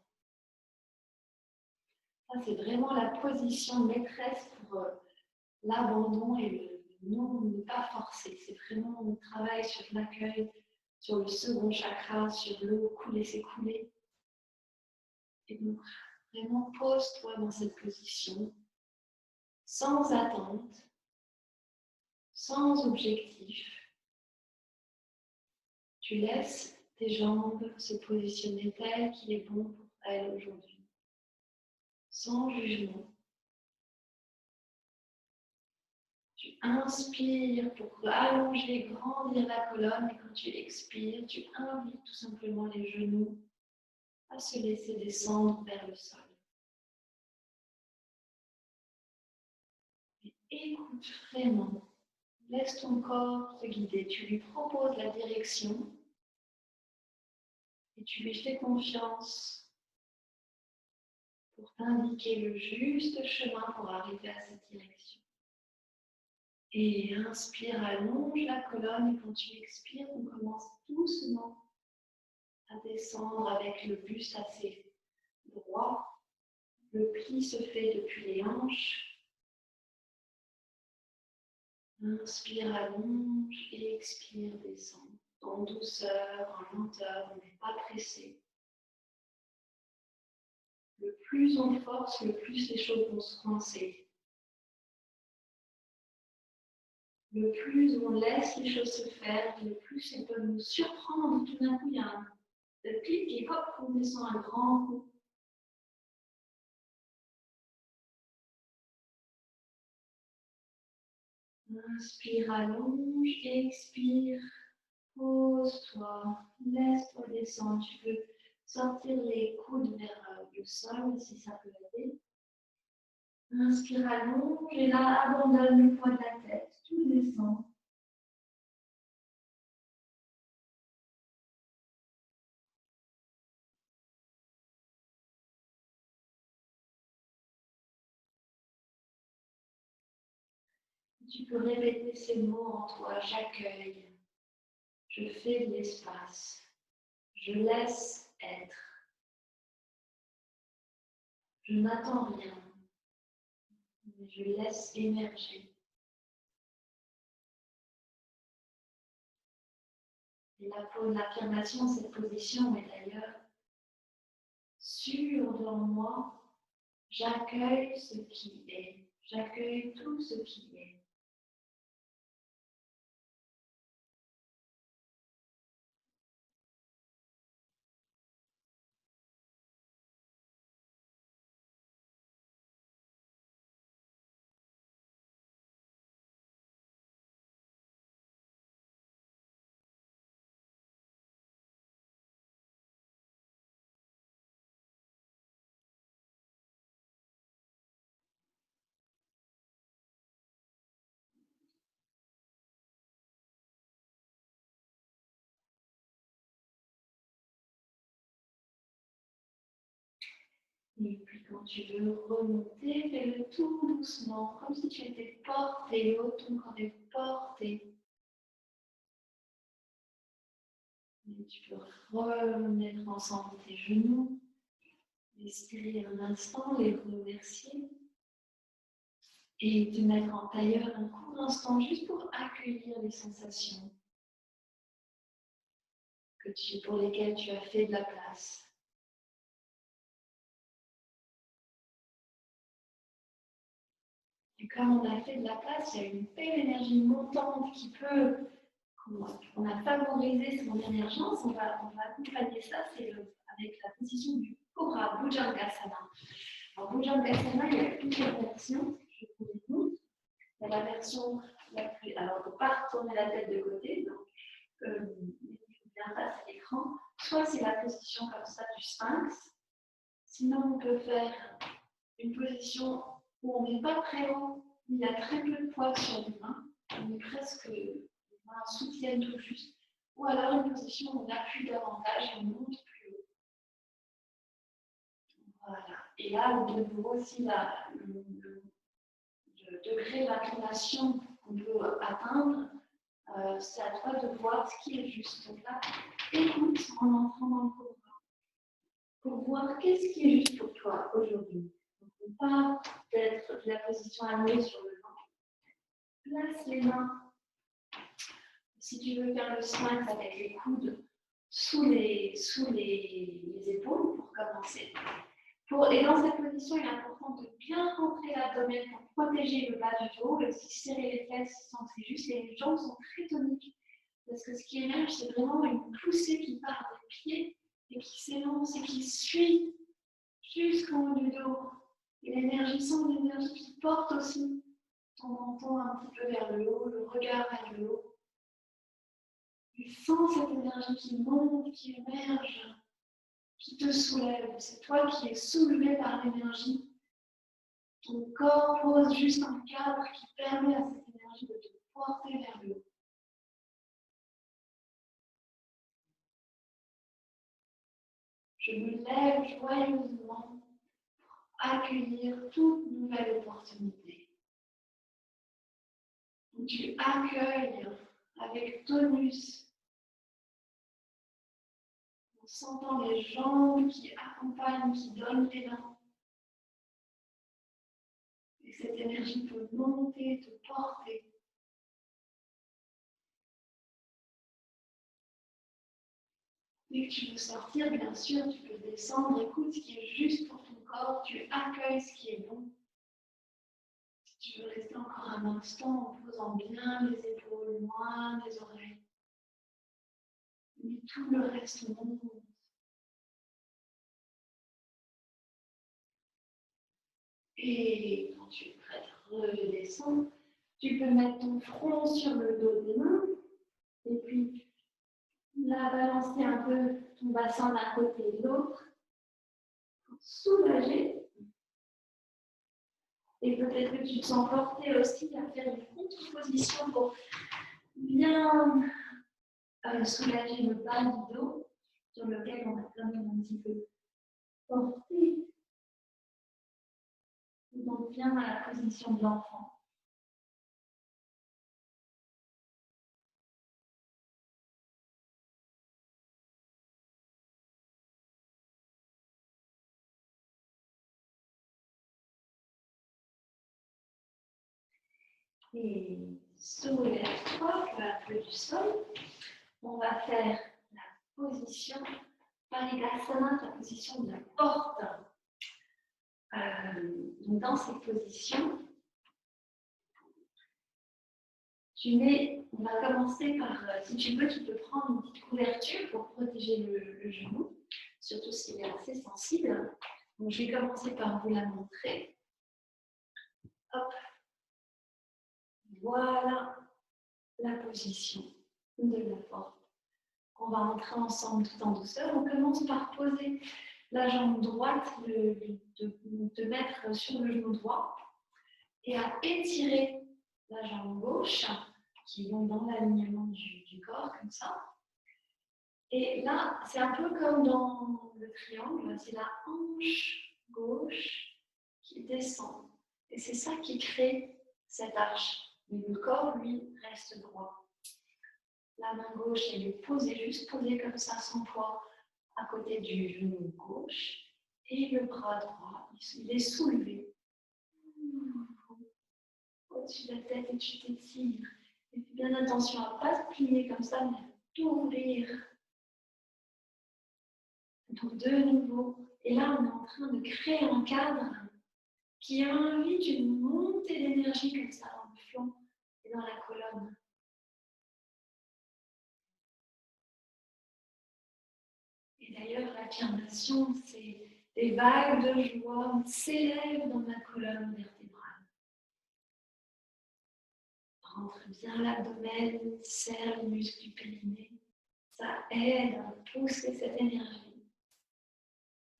Ça, c'est vraiment la position maîtresse pour l'abandon et ne pas forcer. C'est vraiment un travail sur l'accueil, sur le second chakra, sur l'eau, laisser couler. Et donc, vraiment, pose-toi dans cette position, sans attente, sans objectif. Tu laisses tes jambes se positionner tel qu'il est bon pour elles aujourd'hui, sans jugement. Tu inspires pour allonger, grandir la colonne, et quand tu expires, tu invites tout simplement les genoux à se laisser descendre vers le sol. Et écoute vraiment. Laisse ton corps te guider. Tu lui proposes la direction et tu lui fais confiance pour t'indiquer le juste chemin pour arriver à cette direction. Et inspire, allonge la colonne et quand tu expires, on commence doucement à descendre avec le buste assez droit. Le pli se fait depuis les hanches. Inspire, allonge et expire, descend. En douceur, en lenteur, on n'est pas pressé. Le plus on force, le plus les choses vont se coincer. le plus on laisse les choses se faire, le plus elles peuvent nous surprendre. Tout d'un coup, il y a un clic et hop, on descend un grand coup. Inspire, allonge, expire, pose-toi, laisse-toi descendre. Tu peux sortir les coudes vers le sol si ça peut aider. Inspire, allonge et là, abandonne le poids de la tête, tout descend. Tu peux répéter ces mots en toi, j'accueille, je fais de l'espace, je laisse être, je n'attends rien, mais je laisse émerger. Et l'affirmation, cette position est d'ailleurs sûre dans moi, j'accueille ce qui est, j'accueille tout ce qui est. Et puis quand tu veux remonter, fais-le tout doucement, comme si tu étais porté haut, ton corps est porté. Et tu peux remettre ensemble tes genoux, respirer un instant, les remercier. Et te mettre en tailleur un court instant juste pour accueillir les sensations pour lesquelles tu as fait de la place. Et comme on a fait de la place, il y a une belle énergie montante qui peut, on a favorisé son émergence, on va accompagner ça, c'est avec la position du Cobra, Bhujangasana. Alors Bhujangasana, il y a plusieurs versions, je vous les montre. Il y a la version la plus, alors on ne peut pas tourner la tête de côté, donc bien face à l'écran, soit c'est la position comme ça du sphinx, sinon on peut faire une position où on n'est pas très haut, il y a très peu de poids sur les mains, on est presque, les mains soutiennent tout juste, ou alors une position où on appuie davantage et on monte plus haut. Voilà. Et là, on peut aussi le degré d'inclination qu'on peut atteindre, c'est à toi de voir ce qui est juste. Donc là, écoute en entrant dans le Cobra pour voir qu'est-ce qui est juste pour toi aujourd'hui. Donc, pas d'être de la position allongée sur le ventre. Place les mains. Si tu veux faire le sphinx avec les coudes sous les épaules pour commencer. Et dans cette position, il est important de bien rentrer l'abdomen pour protéger le bas du dos et aussi serrer les fesses sans que c'est juste. Et les jambes sont très toniques parce que ce qui émerge, c'est vraiment une poussée qui part des pieds et qui s'élance et qui suit jusqu'en haut du dos. Et l'énergie semble une énergie qui porte aussi ton menton un petit peu vers le haut, le regard vers le haut. Tu sens cette énergie qui monte, qui émerge, qui te soulève. C'est toi qui es soulevé par l'énergie. Ton corps pose juste un cadre qui permet à cette énergie de te porter vers le haut. Je me lève joyeusement pour accueillir toute nouvelle opportunité. Donc, tu accueilles avec tonus, en sentant les jambes qui accompagnent, qui donnent l'élan. Et cette énergie peut monter, te porter. Dès que tu veux sortir, bien sûr, tu peux descendre. Écoute ce qui est juste pour ton corps. Tu accueilles ce qui est bon. Si tu veux rester encore un instant en posant bien les épaules, loin des oreilles. Mais tout le reste monte. Et quand tu es prête, redescends. Tu peux mettre ton front sur le dos des mains. Et puis, là, balancer un peu ton bassin d'un côté et de l'autre. Pour soulager. Et peut-être que tu te sens porté aussi à faire une contre-position pour bien soulager le bas du dos, sur lequel on a quand même un petit peu porté. Donc bien à la position de l'enfant. Et soulève-toi peu du sol. On va faire la position Parigasana, la position de la porte. Donc dans cette position, on va commencer par, si tu veux, tu peux prendre une petite couverture pour protéger le genou, surtout s'il est assez sensible. Donc je vais commencer par vous la montrer. Hop. Voilà la position de la porte. On va entrer ensemble tout en douceur. On commence par poser la jambe droite, de mettre sur le genou droit et à étirer la jambe gauche qui vont dans l'alignement du corps, comme ça. Et là, c'est un peu comme dans le triangle, c'est la hanche gauche qui descend. Et c'est ça qui crée cette arche. Mais le corps, lui, reste droit. La main gauche, elle est posée, juste posée comme ça, sans poids, à côté du genou gauche. Et le bras droit, il est soulevé au-dessus de la tête et tu t'étires. Et fais bien attention à ne pas se plier comme ça, mais à t'ouvrir. Donc de nouveau. Et là, on est en train de créer un cadre qui invite une montée d'énergie comme ça dans le flanc et dans la colonne. Et d'ailleurs, l'affirmation, c'est des vagues de joie s'élèvent dans ma colonne vertébrale. Rentre bien l'abdomen, serre les muscles du périnée. Ça aide à pousser cette énergie.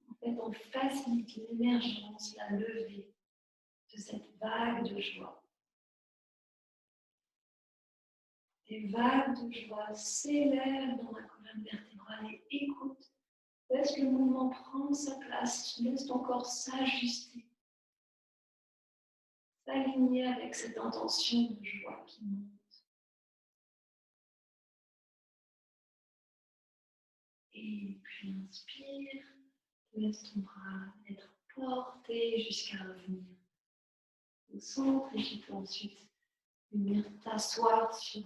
En fait, on facilite l'émergence, la levée de cette vague de joie. Des vagues de joie s'élèvent dans la colonne vertébrale et écoute. Laisse le mouvement prendre sa place, laisse ton corps s'ajuster, s'aligner avec cette intention de joie qui monte. Et puis inspire, laisse ton bras être porté jusqu'à revenir au centre et tu peux ensuite venir t'asseoir sur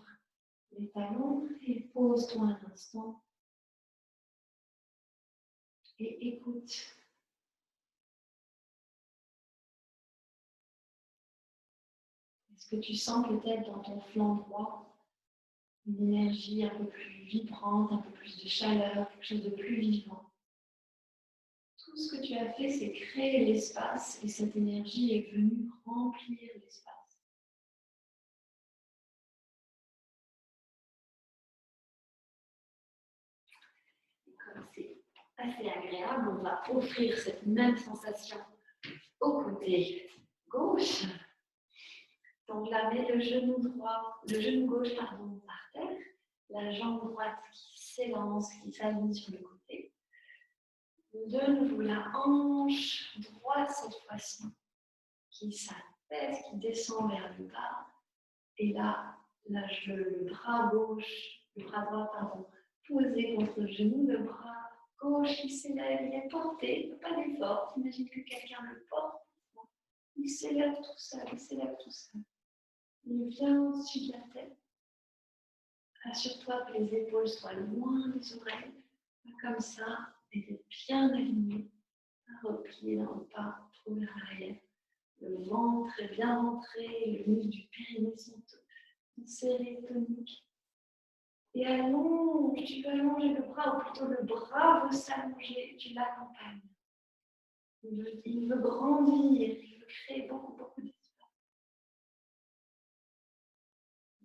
les talons et pose-toi un instant et écoute. Est-ce que tu sens peut-être dans ton flanc droit une énergie un peu plus vibrante, un peu plus de chaleur, quelque chose de plus vivant? Tout ce que tu as fait, c'est créer l'espace et cette énergie est venue remplir l'espace. Comme c'est assez agréable, on va offrir cette même sensation au côté gauche. Donc là, mets le genou gauche par terre, la jambe droite qui s'élance, qui s'aligne sur le côté. De nouveau, la hanche droite cette fois-ci, qui s'apaise, qui descend vers le bas. Et là, le bras droit, posé contre le genou, le bras gauche qui s'élève, il est porté, il n'y a pas d'effort. Imagine que quelqu'un le porte, il s'élève tout seul, Il vient au-dessus de la tête. Assure-toi que les épaules soient loin des oreilles, comme ça, et d'être bien aligné, replié dans le pas, trop vers l'arrière. Le ventre est bien rentré, les muscles du périnée sont serrés, toniques. Et allonge, tu peux allonger le bras, ou plutôt le bras veut s'allonger, tu l'accompagnes. Il veut grandir, il veut créer beaucoup d'espace.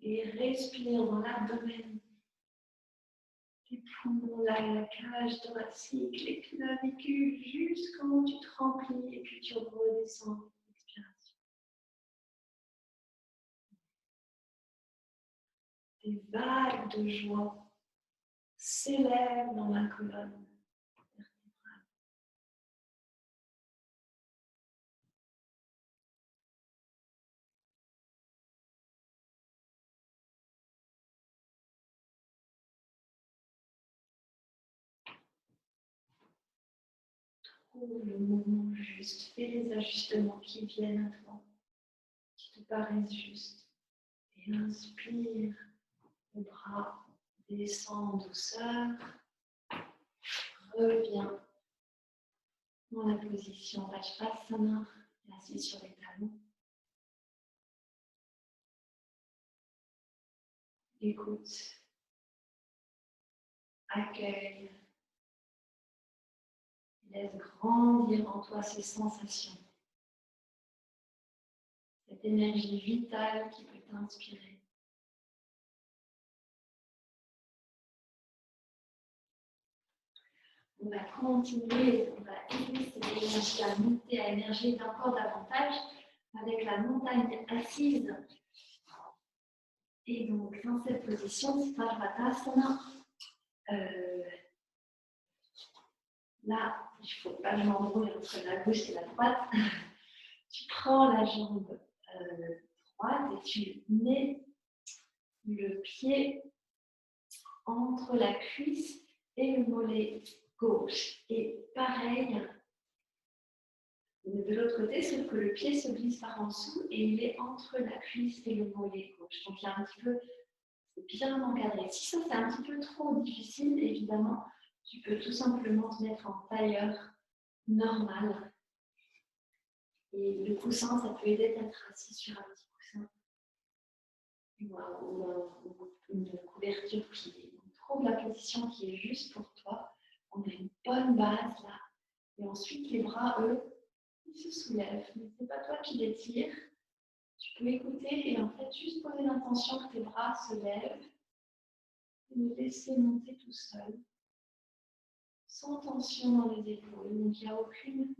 Et respire dans l'abdomen, les poumons, la cage thoracique, les clavicules, jusqu'en tu te remplis et puis tu redescends. Expiration. Des vagues de joie s'élèvent dans la colonne vertébrale. Trouve le moment juste, fais les ajustements qui viennent à toi, qui te paraissent justes. Et inspire, le bras descend en douceur, reviens dans la position Vajrasana, assis sur les talons. Écoute, accueille, laisse grandir en toi ces sensations, cette énergie vitale qui peut t'inspirer. On va continuer, on va aider cette énergie à monter, à émerger encore davantage avec la montagne assise. Et donc, dans cette position, c'est Vajrasana. Là, il ne faut pas que je m'embrouille entre la gauche et la droite. Tu prends la jambe droite et tu mets le pied entre la cuisse et le mollet gauche. Et pareil, de l'autre côté, sauf que le pied se glisse par en dessous et il est entre la cuisse et le mollet gauche. Donc, il y a un petit peu, c'est bien encadré. Si ça, c'est un petit peu trop difficile, évidemment, tu peux tout simplement te mettre en tailleur normal. Et le coussin, ça peut aider d'être assis sur un petit coussin ou une couverture pliée. Donc, trouve la position qui est juste pour toi. On a une bonne base là. Et ensuite, les bras, eux, ils se soulèvent. Mais ce n'est pas toi qui les tires. Tu peux écouter et en fait, juste poser l'intention que tes bras se lèvent et les laisser monter tout seul, sans tension dans les épaules. Donc, il n'y a aucune.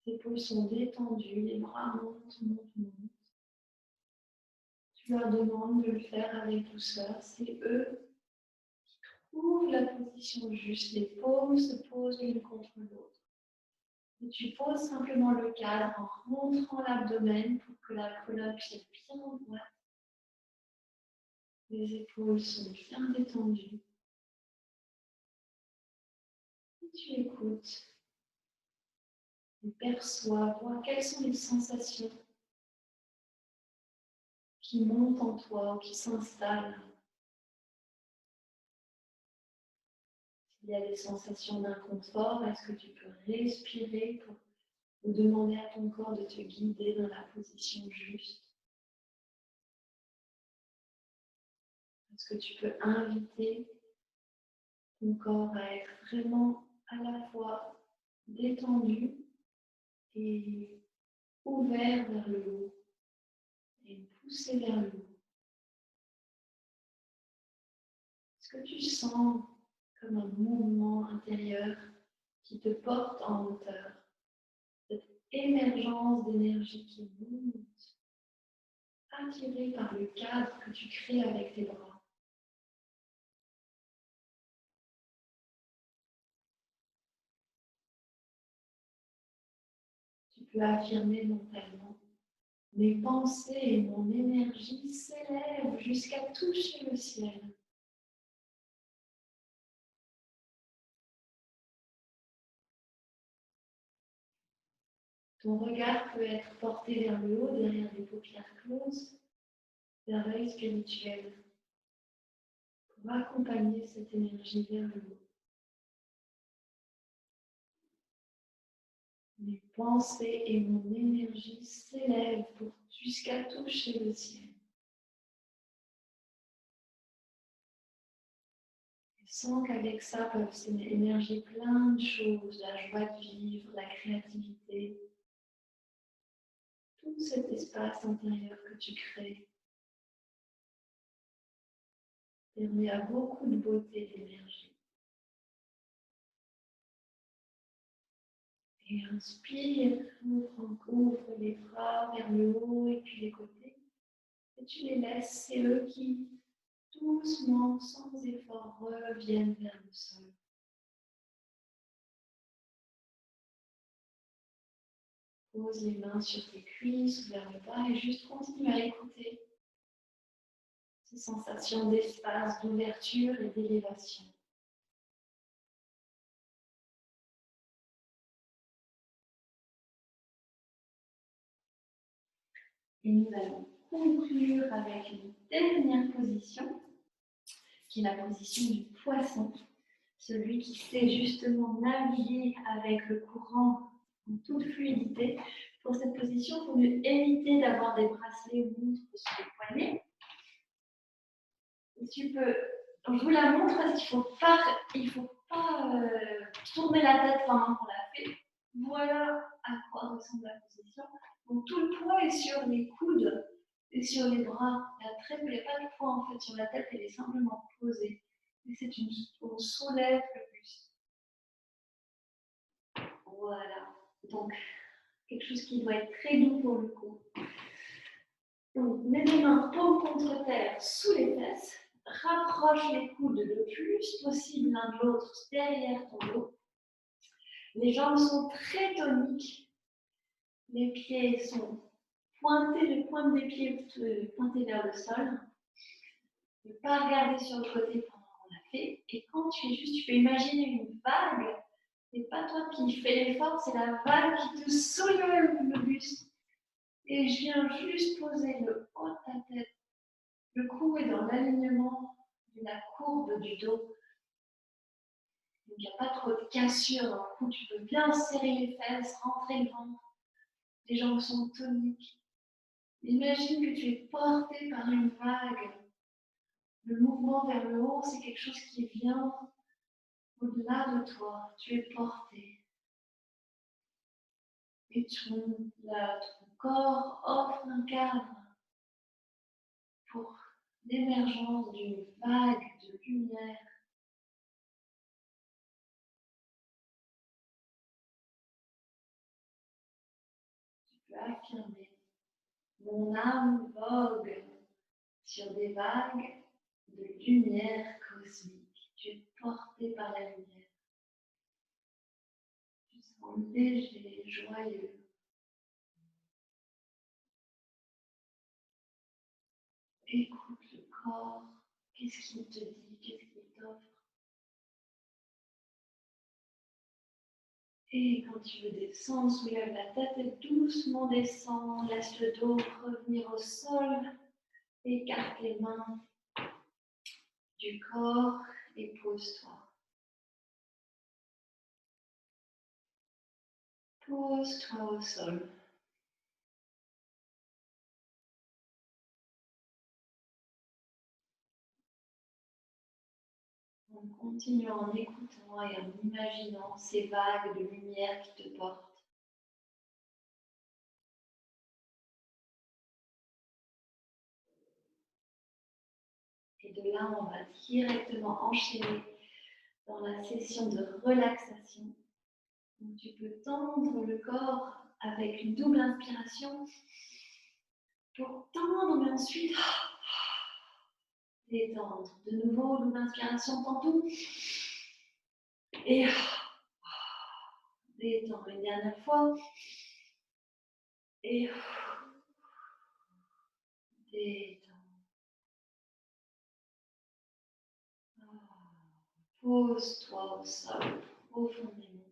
Les épaules sont détendues, les bras montent. Tu leur demandes de le faire avec douceur. C'est eux qui trouvent la position juste. Les paumes se posent l'une contre l'autre. Et tu poses simplement le cadre en montrant l'abdomen pour que la colonne soit bien droite. Les épaules sont bien détendues. Et tu écoutes. Et perçois, vois quelles sont les sensations qui montent en toi, qui s'installent. S'il y a des sensations d'inconfort, est-ce que tu peux respirer pour ou demander à ton corps de te guider dans la position juste? Est-ce que tu peux inviter ton corps à être vraiment à la fois détendu et ouvert vers le haut et poussé vers le haut? Est-ce que tu sens comme un mouvement intérieur qui te porte en hauteur? Cette émergence d'énergie qui monte, attirée par le cadre que tu crées avec tes bras. Tu peux affirmer mentalement: mes pensées et mon énergie s'élèvent jusqu'à toucher le ciel. Ton regard peut être porté vers le haut, derrière les paupières closes, vers l'œil spirituel, pour accompagner cette énergie vers le haut. Mes pensées et mon énergie s'élèvent jusqu'à toucher le ciel. Et sens qu'avec ça peuvent s'émerger plein de choses, la joie de vivre, la créativité, tout cet espace intérieur que tu crées permet à beaucoup de beauté d'émerger. Et inspire, ouvre les bras vers le haut et puis les côtés. Et tu les laisses, c'est eux qui, doucement, sans effort, reviennent vers le sol. Pose les mains sur tes cuisses ou vers le bas et juste continue à écouter ces sensations d'espace, d'ouverture et d'élévation. Et nous allons conclure avec une dernière position, qui est la position du poisson, celui qui sait justement naviguer avec le courant en toute fluidité. Pour cette position, il faut mieux éviter d'avoir des bracelets ou montres sur les poignets. Et tu peux, je vous la montre parce qu'il faut pas tourner la tête pendant qu'on la fait. Voilà à quoi ressemble la position. Donc tout le poids est sur les coudes et sur les bras. Il n'y a pas de poids en fait sur la tête, elle est simplement posée. Et on soulève le buste. Voilà. Donc quelque chose qui doit être très doux pour le cou. Donc mets les mains paume contre terre sous les fesses. Rapproche les coudes le plus possible l'un de l'autre derrière ton dos. Les jambes sont très toniques. Les pieds sont pointés, les pointes des pieds pointés vers le sol. Ne pas regarder sur le côté pendant qu'on l'a fait. Et quand tu es juste, tu peux imaginer une vague. C'est pas toi qui fais l'effort, c'est la vague qui te soulève le buste. Et je viens juste poser le haut de ta tête. Le cou est dans l'alignement de la courbe du dos. Il n'y a pas trop de cassure dans le cou. Tu peux bien serrer les fesses, rentrer le ventre. Les jambes sont toniques. Imagine que tu es porté par une vague. Le mouvement vers le haut, c'est quelque chose qui vient au-delà de toi. Tu es porté. Et ton corps offre un cadre pour l'émergence d'une vague de lumière. Tu peux affirmer: mon âme vogue sur des vagues de lumière cosmique. Tu es porté par la lumière. Tu te sens léger, joyeux. Écoute le corps. Qu'est-ce qu'il te dit? Qu'est-ce qu'il t'offre? Et quand tu veux descendre, soulève la tête et doucement descends. Laisse le dos revenir au sol. Écarte les mains du corps et pose-toi. Pose-toi au sol. On continue en écoutant et en imaginant ces vagues de lumière qui te portent. Et de là, on va directement enchaîner dans la session de relaxation. Donc, tu peux tendre le corps avec une double inspiration pour tendre, mais ensuite détendre. De nouveau, double inspiration tantôt. Et détendre une dernière fois. Et détendre. Pose-toi au sol profondément.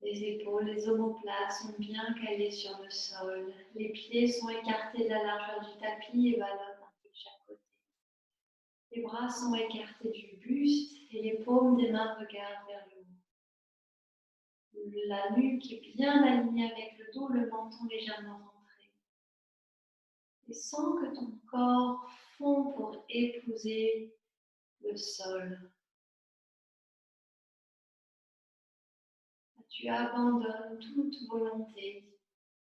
Les épaules, les omoplates sont bien calées sur le sol. Les pieds sont écartés de la largeur du tapis et ballottent un peu de chaque côté. Les bras sont écartés du buste et les paumes des mains regardent vers le haut. La nuque est bien alignée avec le dos, le menton légèrement rentré. Et sens que ton corps fond pour épouser le sol. Tu abandonnes toute volonté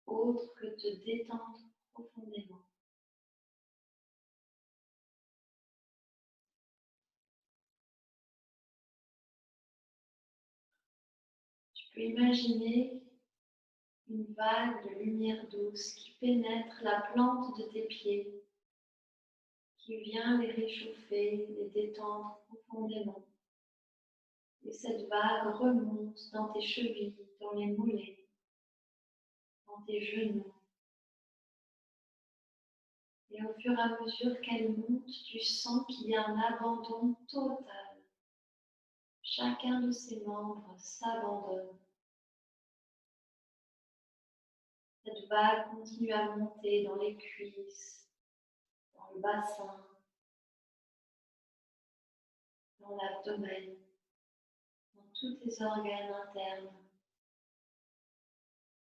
autre que te détendre profondément. Tu peux imaginer une vague de lumière douce qui pénètre la plante de tes pieds, qui vient les réchauffer, les détendre profondément. Et cette vague remonte dans tes chevilles, dans les mollets, dans tes genoux. Et au fur et à mesure qu'elle monte, tu sens qu'il y a un abandon total. Chacun de ses membres s'abandonne. Cette vague continue à monter dans les cuisses, dans le bassin, dans l'abdomen, dans tous tes organes internes.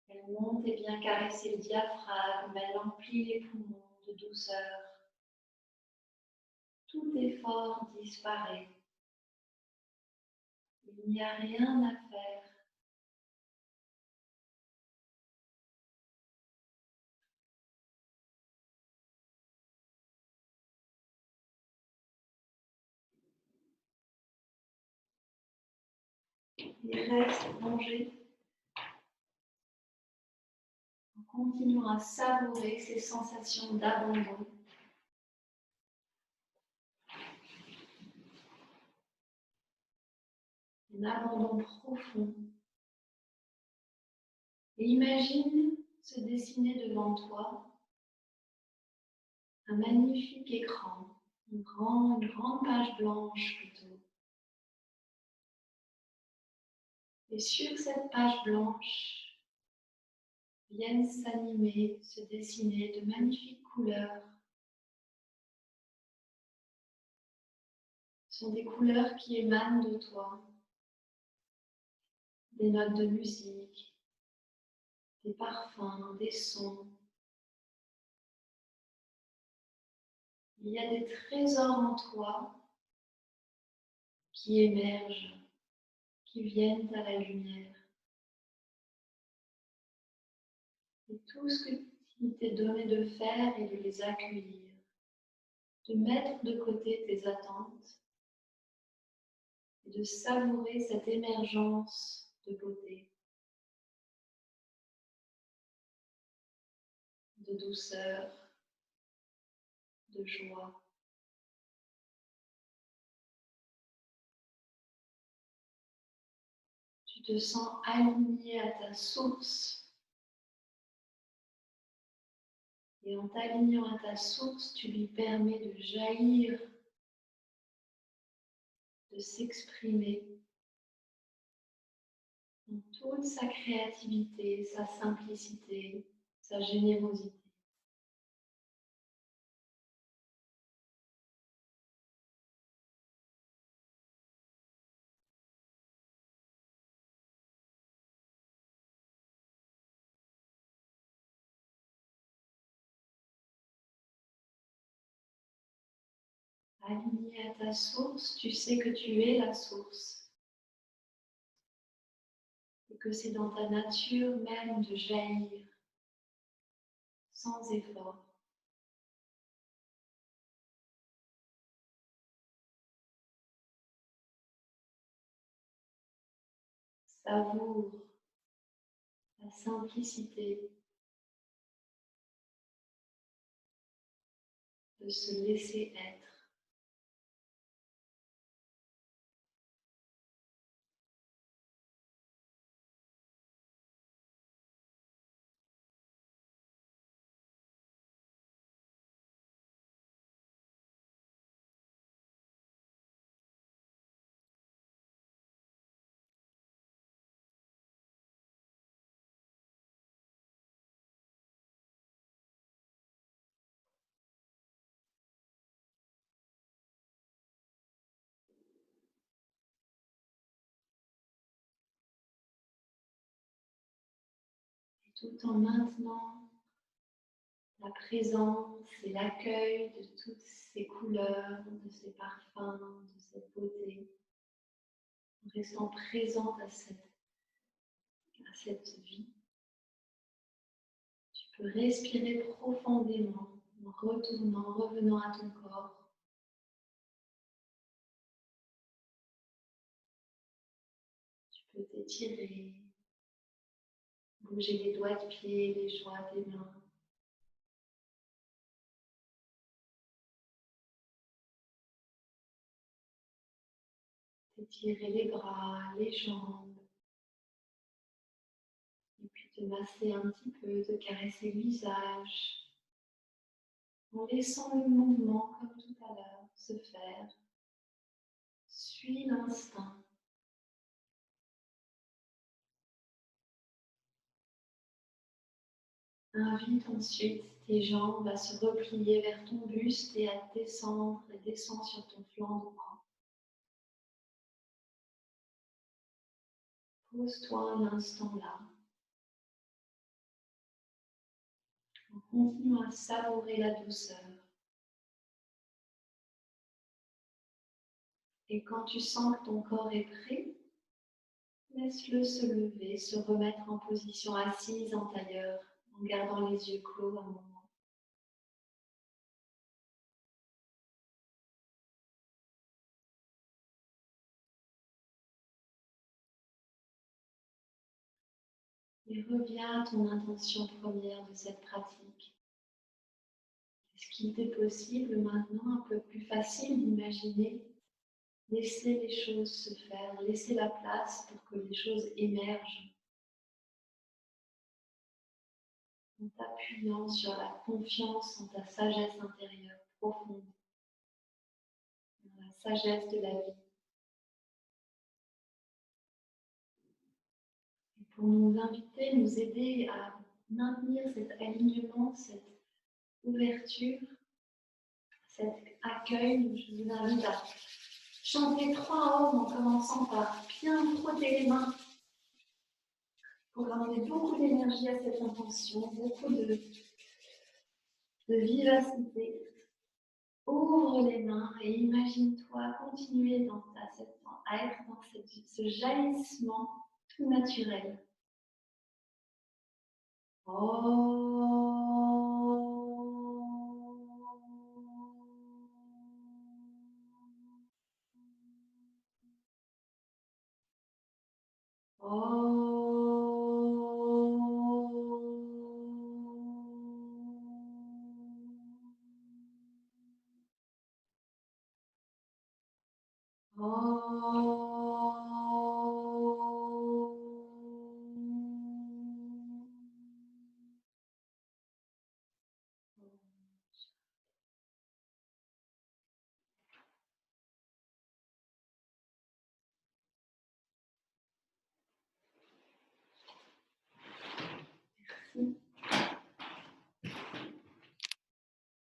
Elle monte et vient caresser le diaphragme, elle emplit les poumons de douceur. Tout effort disparaît. Il n'y a rien à faire. Il reste plongé en continuant à savourer ces sensations d'abandon. Un abandon profond. Et imagine se dessiner devant toi un magnifique écran, une grande page blanche plutôt. Et sur cette page blanche viennent s'animer, se dessiner de magnifiques couleurs. Ce sont des couleurs qui émanent de toi, des notes de musique, des parfums, des sons. Il y a des trésors en toi qui émergent, qui viennent à la lumière. Et tout ce qu'il t'est donné de faire est de les accueillir, de mettre de côté tes attentes et de savourer cette émergence de beauté, de douceur, de joie. Tu te sens aligné à ta source. Et en t'alignant à ta source, tu lui permets de jaillir, de s'exprimer dans toute sa créativité, sa simplicité, sa générosité. Aligné à ta source, tu sais que tu es la source et que c'est dans ta nature même de jaillir sans effort. Savoure la simplicité de se laisser être. tout en maintenant la présence et l'accueil de toutes ces couleurs, de ces parfums, de cette beauté, en restant présente à cette vie. Tu peux respirer profondément en retournant, revenant à ton corps. Tu peux t'étirer, bouger les doigts de pied, les joints des mains. T'étirer les bras, les jambes. Et puis te masser un petit peu, te caresser le visage. En laissant le mouvement, comme tout à l'heure, se faire. Suis l'instinct. Invite ensuite tes jambes à se replier vers ton buste et à descendre sur ton flanc droit. Pose-toi un instant là. On continue à savourer la douceur. Et quand tu sens que ton corps est prêt, laisse-le se lever, se remettre en position assise en tailleur, en gardant les yeux clos un moment. Et reviens à ton intention première de cette pratique. Est-ce qu'il t'est possible maintenant, un peu plus facile d'imaginer, laisser les choses se faire, laisser la place pour que les choses émergent, en t'appuyant sur la confiance en ta sagesse intérieure profonde, dans la sagesse de la vie. Et pour nous inviter, nous aider à maintenir cet alignement, cette ouverture, cet accueil, je vous invite à chanter 3 Om en commençant par bien frotter les mains pour ramener beaucoup d'énergie à cette intention, beaucoup de vivacité. Ouvre les mains et imagine-toi continuer à être dans ce jaillissement tout naturel. Oh.